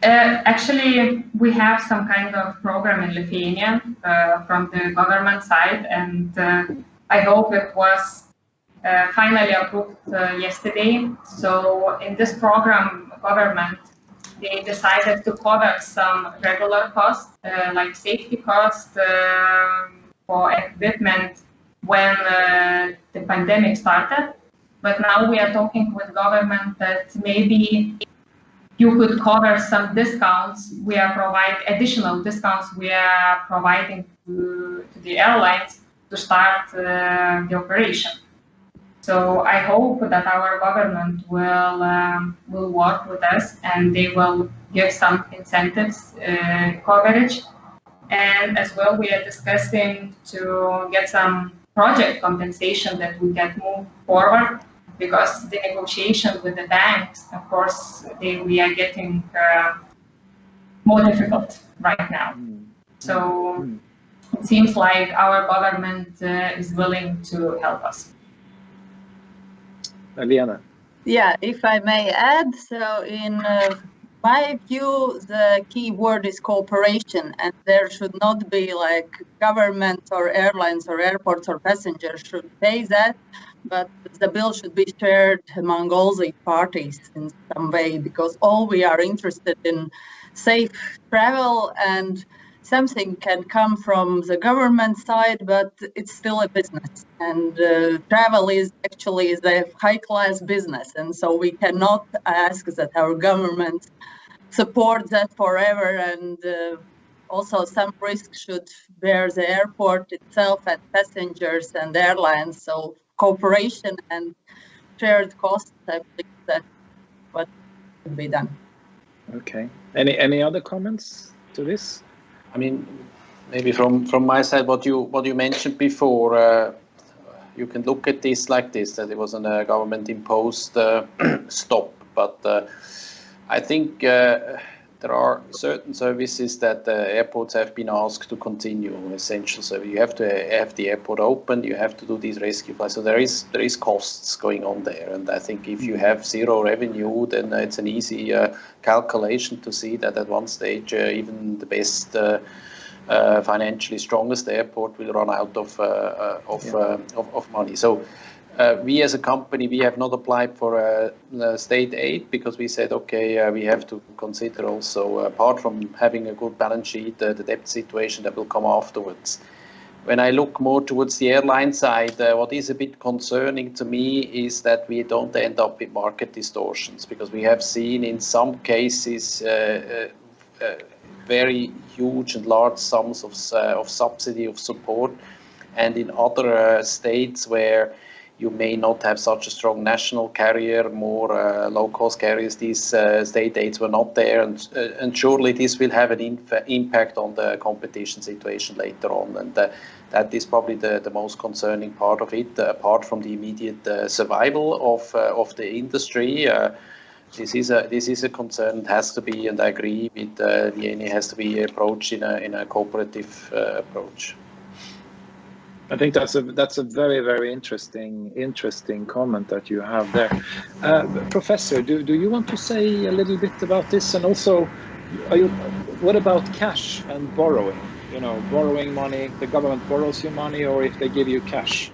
Actually, we have some kind of program in Lithuania from the government side, and I hope it was finally approved yesterday. So in this program, government, they decided to cover some regular costs, like safety costs for equipment when the pandemic started. But now we are talking with government that maybe you could cover some discounts. We are providing additional discounts we are providing to the airlines to start the operation. So I hope that our government will work with us, and they will give some incentives coverage. And as well, we are discussing to get some project compensation that we can move forward, because the negotiation with the banks, of course, we are getting more difficult right now. So it seems like our government is willing to help us. Liana. Yeah, if I may add, so in my view, the key word is cooperation, and there should not be like governments or airlines or airports or passengers should pay that, but the bill should be shared among all the parties in some way, because all we are interested in safe travel and something can come from the government side, but it's still a business, and travel is actually a high-class business, and so we cannot ask that our government support that forever, and also some risk should bear the airport itself and passengers and airlines. So cooperation and shared costs, I believe that's what should be done. Okay. Any other comments to this? I mean, maybe from my side, what you mentioned before, you can look at this like this, that it wasn't a government-imposed stop, but I think there are certain services that airports have been asked to continue, essential service. You have to have the airport open, you have to do these rescue flights. So there is costs going on there. And I think if you have zero revenue, then it's an easy calculation to see that at one stage, even the best financially strongest airport will run out of money. So we as a company, we have not applied for state aid because we said, okay, we have to consider also, apart from having a good balance sheet, the debt situation that will come afterwards. When I look more towards the airline side, what is a bit concerning to me is that we don't end up with market distortions, because we have seen in some cases very huge and large sums of subsidy, of support, and in other states where you may not have such a strong national carrier, more low-cost carriers, these state aids were not there, and surely this will have an impact on the competition situation later on, and that is probably the most concerning part of it, apart from the immediate survival of the industry. This is a concern. It has to be, and I agree with Liene, has to be approached in a cooperative approach. I think that's a very, very interesting comment that you have there. Professor, do you want to say a little bit about this? And also, what about cash and borrowing? You know, borrowing money, the government borrows you money, or if they give you cash.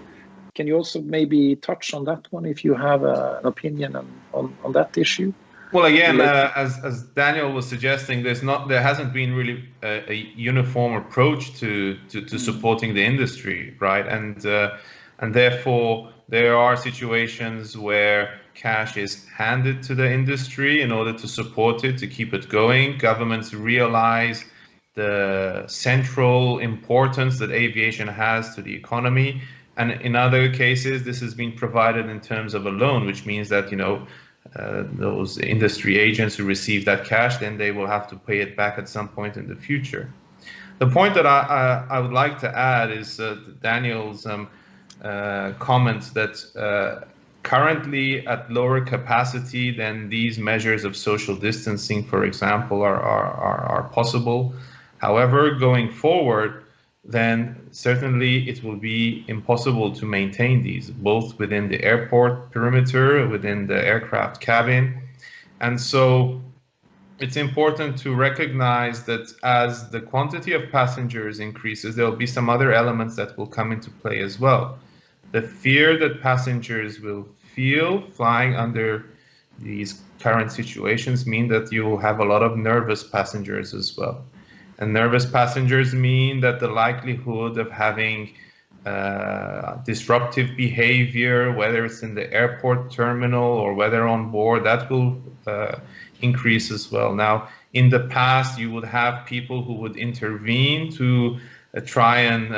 Can you also maybe touch on that one if you have an opinion on that issue? Well, again, as Daniel was suggesting, there hasn't been really a uniform approach to supporting the industry, right? And therefore there are situations where cash is handed to the industry in order to support it, to keep it going. Governments realize the central importance that aviation has to the economy, and in other cases, this has been provided in terms of a loan, which means that, you know, those industry agents who receive that cash, then they will have to pay it back at some point in the future. The point that I would like to add is Daniel's comments that currently at lower capacity than these measures of social distancing, for example, are possible. However, going forward, then certainly it will be impossible to maintain these, both within the airport perimeter, within the aircraft cabin. And so it's important to recognize that as the quantity of passengers increases, there will be some other elements that will come into play as well. The fear that passengers will feel flying under these current situations mean that you will have a lot of nervous passengers as well. And nervous passengers mean that the likelihood of having disruptive behavior, whether it's in the airport terminal or whether on board, that will increase as well. Now, in the past, you would have people who would intervene to try and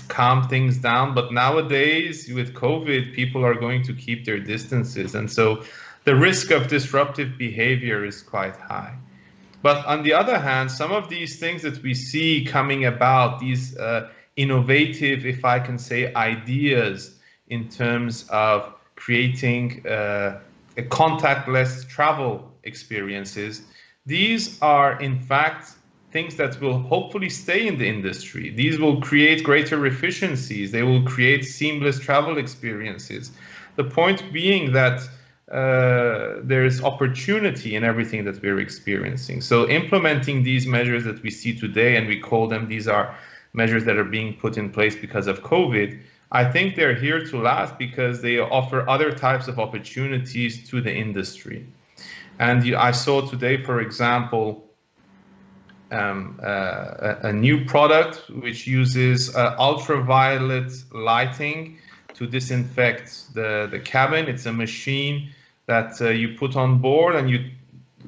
calm things down. But nowadays, with COVID, people are going to keep their distances. And so the risk of disruptive behavior is quite high. But on the other hand, some of these things that we see coming about, these innovative, if I can say, ideas in terms of creating contactless travel experiences, these are in fact things that will hopefully stay in the industry. These will create greater efficiencies. They will create seamless travel experiences. The point being that there is opportunity in everything that we're experiencing. So implementing these measures that we see today, and we call them, these are measures that are being put in place because of COVID, I think they're here to last because they offer other types of opportunities to the industry. And I saw today, for example, a new product which uses ultraviolet lighting to disinfect the cabin. It's a machine that you put on board, and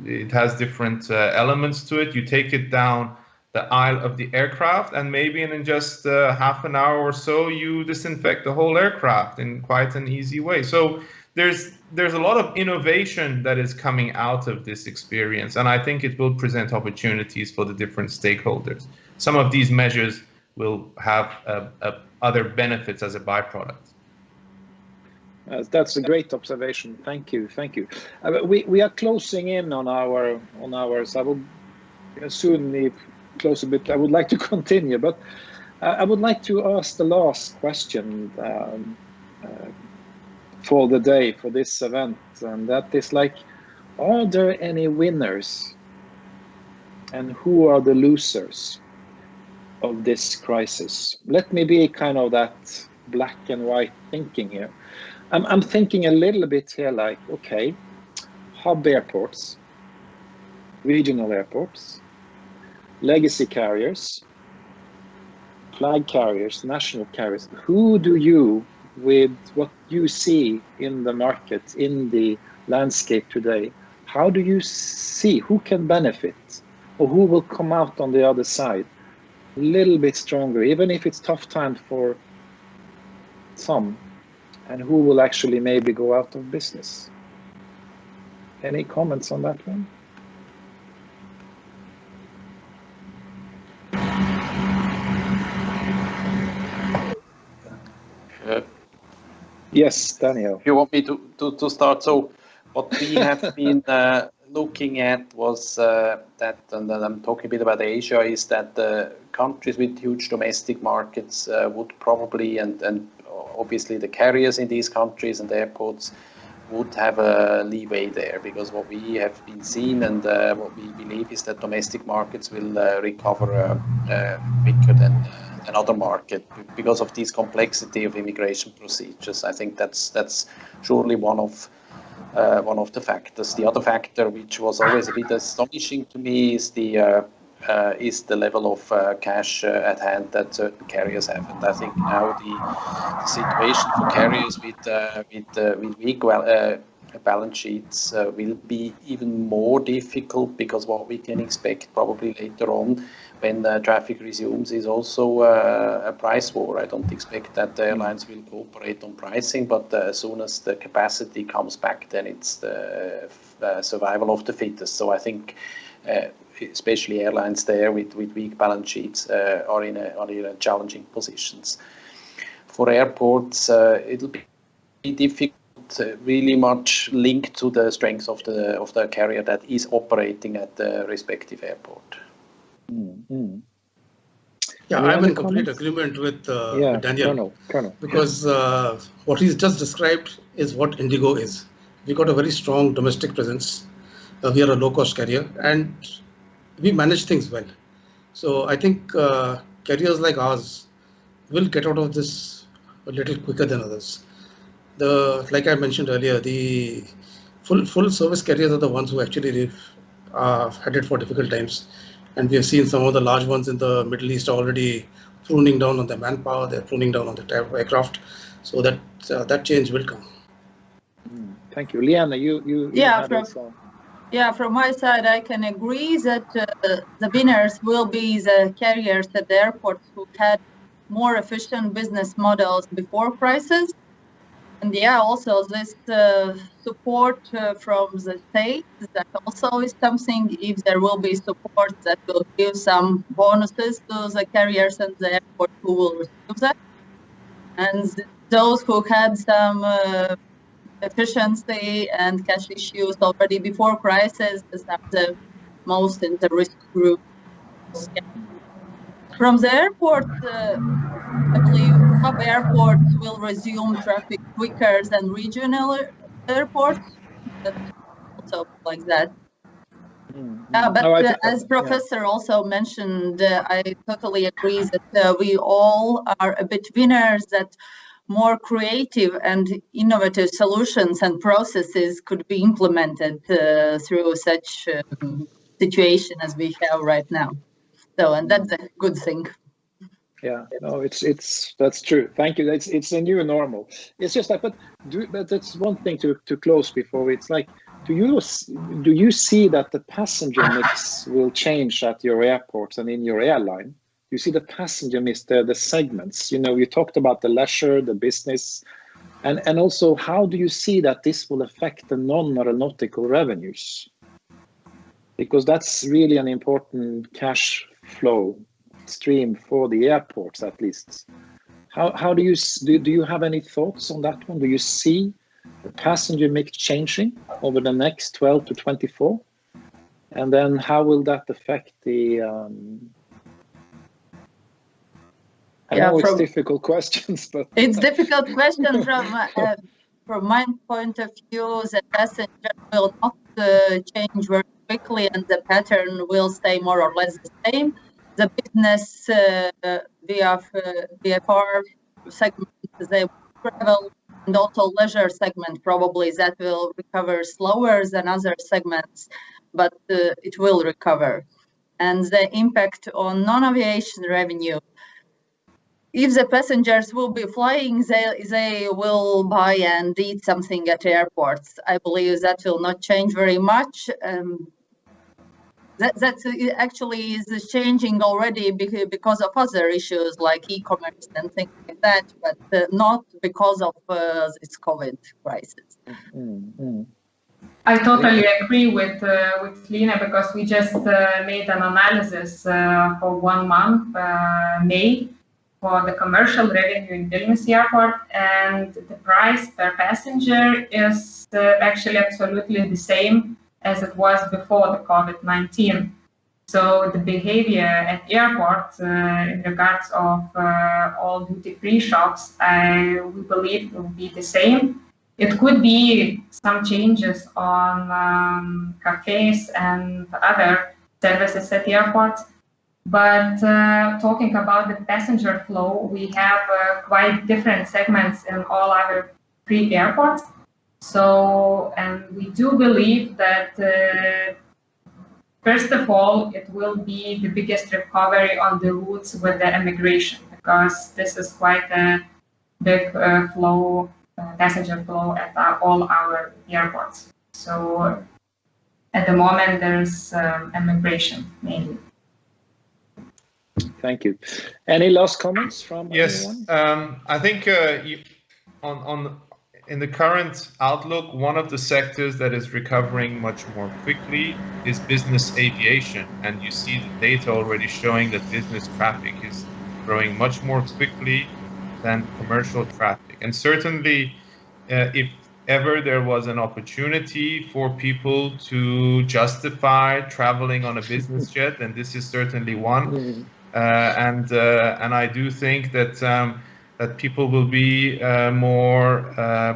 it has different elements to it. You take it down the aisle of the aircraft, and maybe in just half an hour or so, you disinfect the whole aircraft in quite an easy way. So there's a lot of innovation that is coming out of this experience, and I think it will present opportunities for the different stakeholders. Some of these measures will have other benefits as a byproduct. That's a great observation. Thank you. We are closing in on our. So I will soon close a bit. I would like to continue, but I would like to ask the last question for the day, for this event, and that is like, are there any winners and who are the losers of this crisis? Let me be kind of that black and white thinking here. I'm thinking a little bit here like, okay, hub airports, regional airports, legacy carriers, flag carriers, national carriers. Who do you, with what you see in the market, in the landscape today, how do you see who can benefit or who will come out on the other side a little bit stronger, even if it's tough time for some, and who will actually maybe go out of business? Any comments on that one? Yes, Daniel. If you want me to start, so what we have been looking at was that, and I'm talking a bit about Asia, is that the countries with huge domestic markets would probably, and obviously the carriers in these countries and airports would have a leeway there, because what we have been seeing and what we believe is that domestic markets will recover quicker than another market because of this complexity of immigration procedures. I think that's surely one of the factors. The other factor, which was always a bit astonishing to me, is the level of cash at hand that certain carriers have. And I think now the situation for carriers with weak balance sheets will be even more difficult, because what we can expect probably later on when traffic resumes is also a price war. I don't expect that the airlines will cooperate on pricing, but as soon as the capacity comes back, then it's the survival of the fittest. So I think especially airlines there with weak balance sheets are in a challenging positions. For airports, it'll be difficult, really much linked to the strength of the carrier that is operating at the respective airport. Mm-hmm. Yeah, I'm in complete agreement with Daniel. Colonel. Because what he's just described is what Indigo is. We got a very strong domestic presence. We are a low-cost carrier, and we manage things well. So I think carriers like ours will get out of this a little quicker than others. Like I mentioned earlier, the full service carriers are the ones who actually headed for difficult times. And we have seen some of the large ones in the Middle East already pruning down on the manpower, they're pruning down on the type of aircraft. So that change will come. Thank you. Liana, you from my side, I can agree that the winners will be the carriers at the airports who had more efficient business models before crisis. And also this support from the state, that also is something. If there will be support, that will give some bonuses to the carriers and the airport who will receive that. And those who had some efficiency and cash issues already before crisis, these are the most in the risk group. From the airport, I believe hub airports will resume traffic quicker than regional airports. But also like that. As Professor also mentioned, I totally agree that we all are a bit winners, that more creative and innovative solutions and processes could be implemented through such situation as we have right now. So, and that's a good thing. Yeah, no, that's true. Thank you. It's a new normal. It's just like, but that's one thing to close before it's like, do you see that the passenger mix will change at your airports and in your airline? You see the passenger mix, the segments. You know, you talked about the leisure, the business, and also how do you see that this will affect the non-aeronautical revenues? Because that's really an important cash flow stream for the airports, at least. How do you have any thoughts on that one? Do you see the passenger mix changing over the next 12 to 24? And then how will that affect the I know it's difficult questions, but it's difficult question from my point of view. The passenger will not change very quickly, and the pattern will stay more or less the same. The business VFR segment, they will travel, and also leisure segment probably that will recover slower than other segments, but it will recover. And the impact on non-aviation revenue. If the passengers will be flying, they will buy and eat something at airports. I believe that will not change very much. That actually is changing already because of other issues like e-commerce and things like that, but not because of this COVID crisis. I totally agree with Lina, because we just made an analysis for 1 month, May, for the commercial revenue in Vilnius Airport, and the price per passenger is actually absolutely the same as it was before the COVID-19. So the behavior at airports in regards of all duty-free shops, we believe will be the same. It could be some changes on cafes and other services at airports. But talking about the passenger flow, we have quite different segments in all our 3 airports. So, and we do believe that, first of all, it will be the biggest recovery on the routes with the immigration, because this is quite a big flow, passenger flow at all our airports. So, at the moment, there's immigration mainly. Thank you. Any last comments from yes, anyone? I think in the current outlook, one of the sectors that is recovering much more quickly is business aviation. And you see the data already showing that business traffic is growing much more quickly than commercial traffic. And certainly, if ever there was an opportunity for people to justify traveling on a business jet, and this is certainly one. And I do think that that people will be more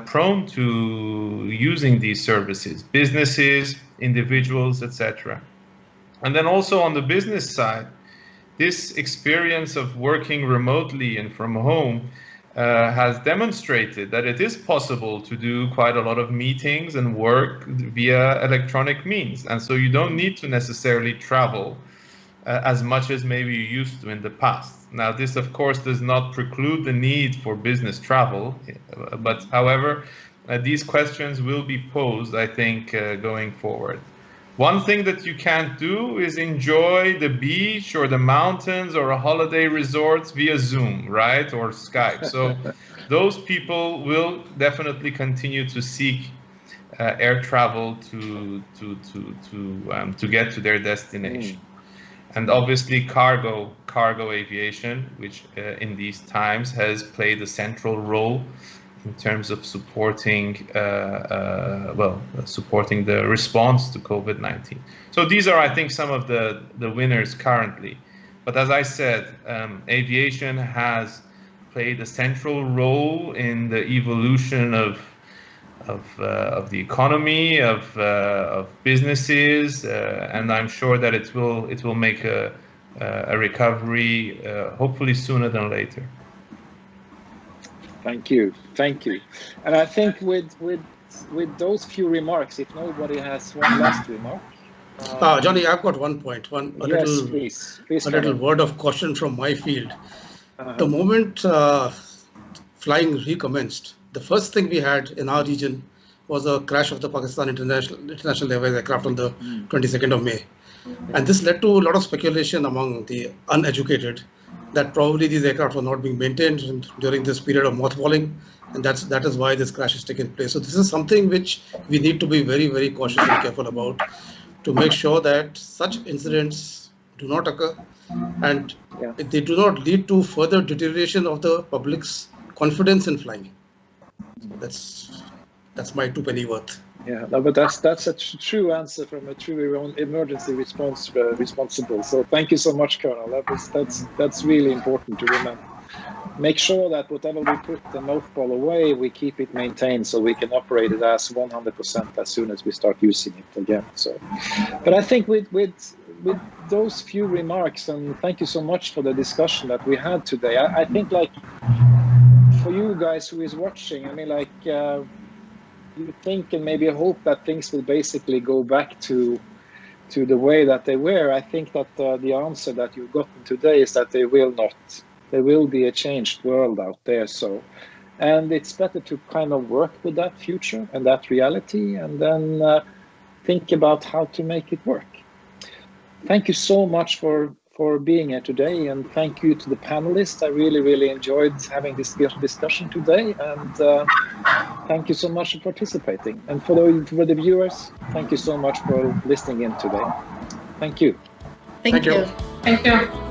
prone to using these services, businesses, individuals, etc. And then also on the business side, this experience of working remotely and from home has demonstrated that it is possible to do quite a lot of meetings and work via electronic means. And so you don't need to necessarily travel as much as maybe you used to in the past. Now, this, of course, does not preclude the need for business travel, but however, these questions will be posed, I think, going forward. One thing that you can't do is enjoy the beach or the mountains or a holiday resort via Zoom, right, or Skype. So those people will definitely continue to seek air travel to get to their destination. And obviously cargo aviation, which in these times has played a central role in terms of supporting supporting the response to COVID-19. So these are, I think, some of the winners currently. But as I said, aviation has played a central role in the evolution of the economy, of businesses, and I'm sure that it will make a recovery hopefully sooner than later. Thank you, and I think with those few remarks, if nobody has one last remark, Johnny, I've got one point. Please, a little word of caution from my field. Uh-huh. The moment flying recommenced, the first thing we had in our region was a crash of the Pakistan International Airways aircraft on the 22nd of May. And this led to a lot of speculation among the uneducated that probably these aircraft were not being maintained during this period of mothballing, and that is why this crash has taken place. So this is something which we need to be very, very cautious and careful about, to make sure that such incidents do not occur and they do not lead to further deterioration of the public's confidence in flying. That's my two-penny worth. Yeah, no, but that's a true answer from a true emergency responsible. So thank you so much, Colonel. That's really important to remember. Make sure that whatever we put the mothball away, we keep it maintained so we can operate it as 100% as soon as we start using it again. So, but I think with those few remarks, and thank you so much for the discussion that we had today. I think, like, for you guys who is watching, I mean, like, you think and maybe hope that things will basically go back to the way that they were. I think that the answer that you've gotten today is that they will not. There will be a changed world out there. So, and it's better to kind of work with that future and that reality, and then think about how to make it work. Thank you so much for being here today, and thank you to the panelists. I really enjoyed having this discussion today, and thank you so much for participating. And for the viewers, thank you so much for listening in today. Thank you. Thank you. Thank you.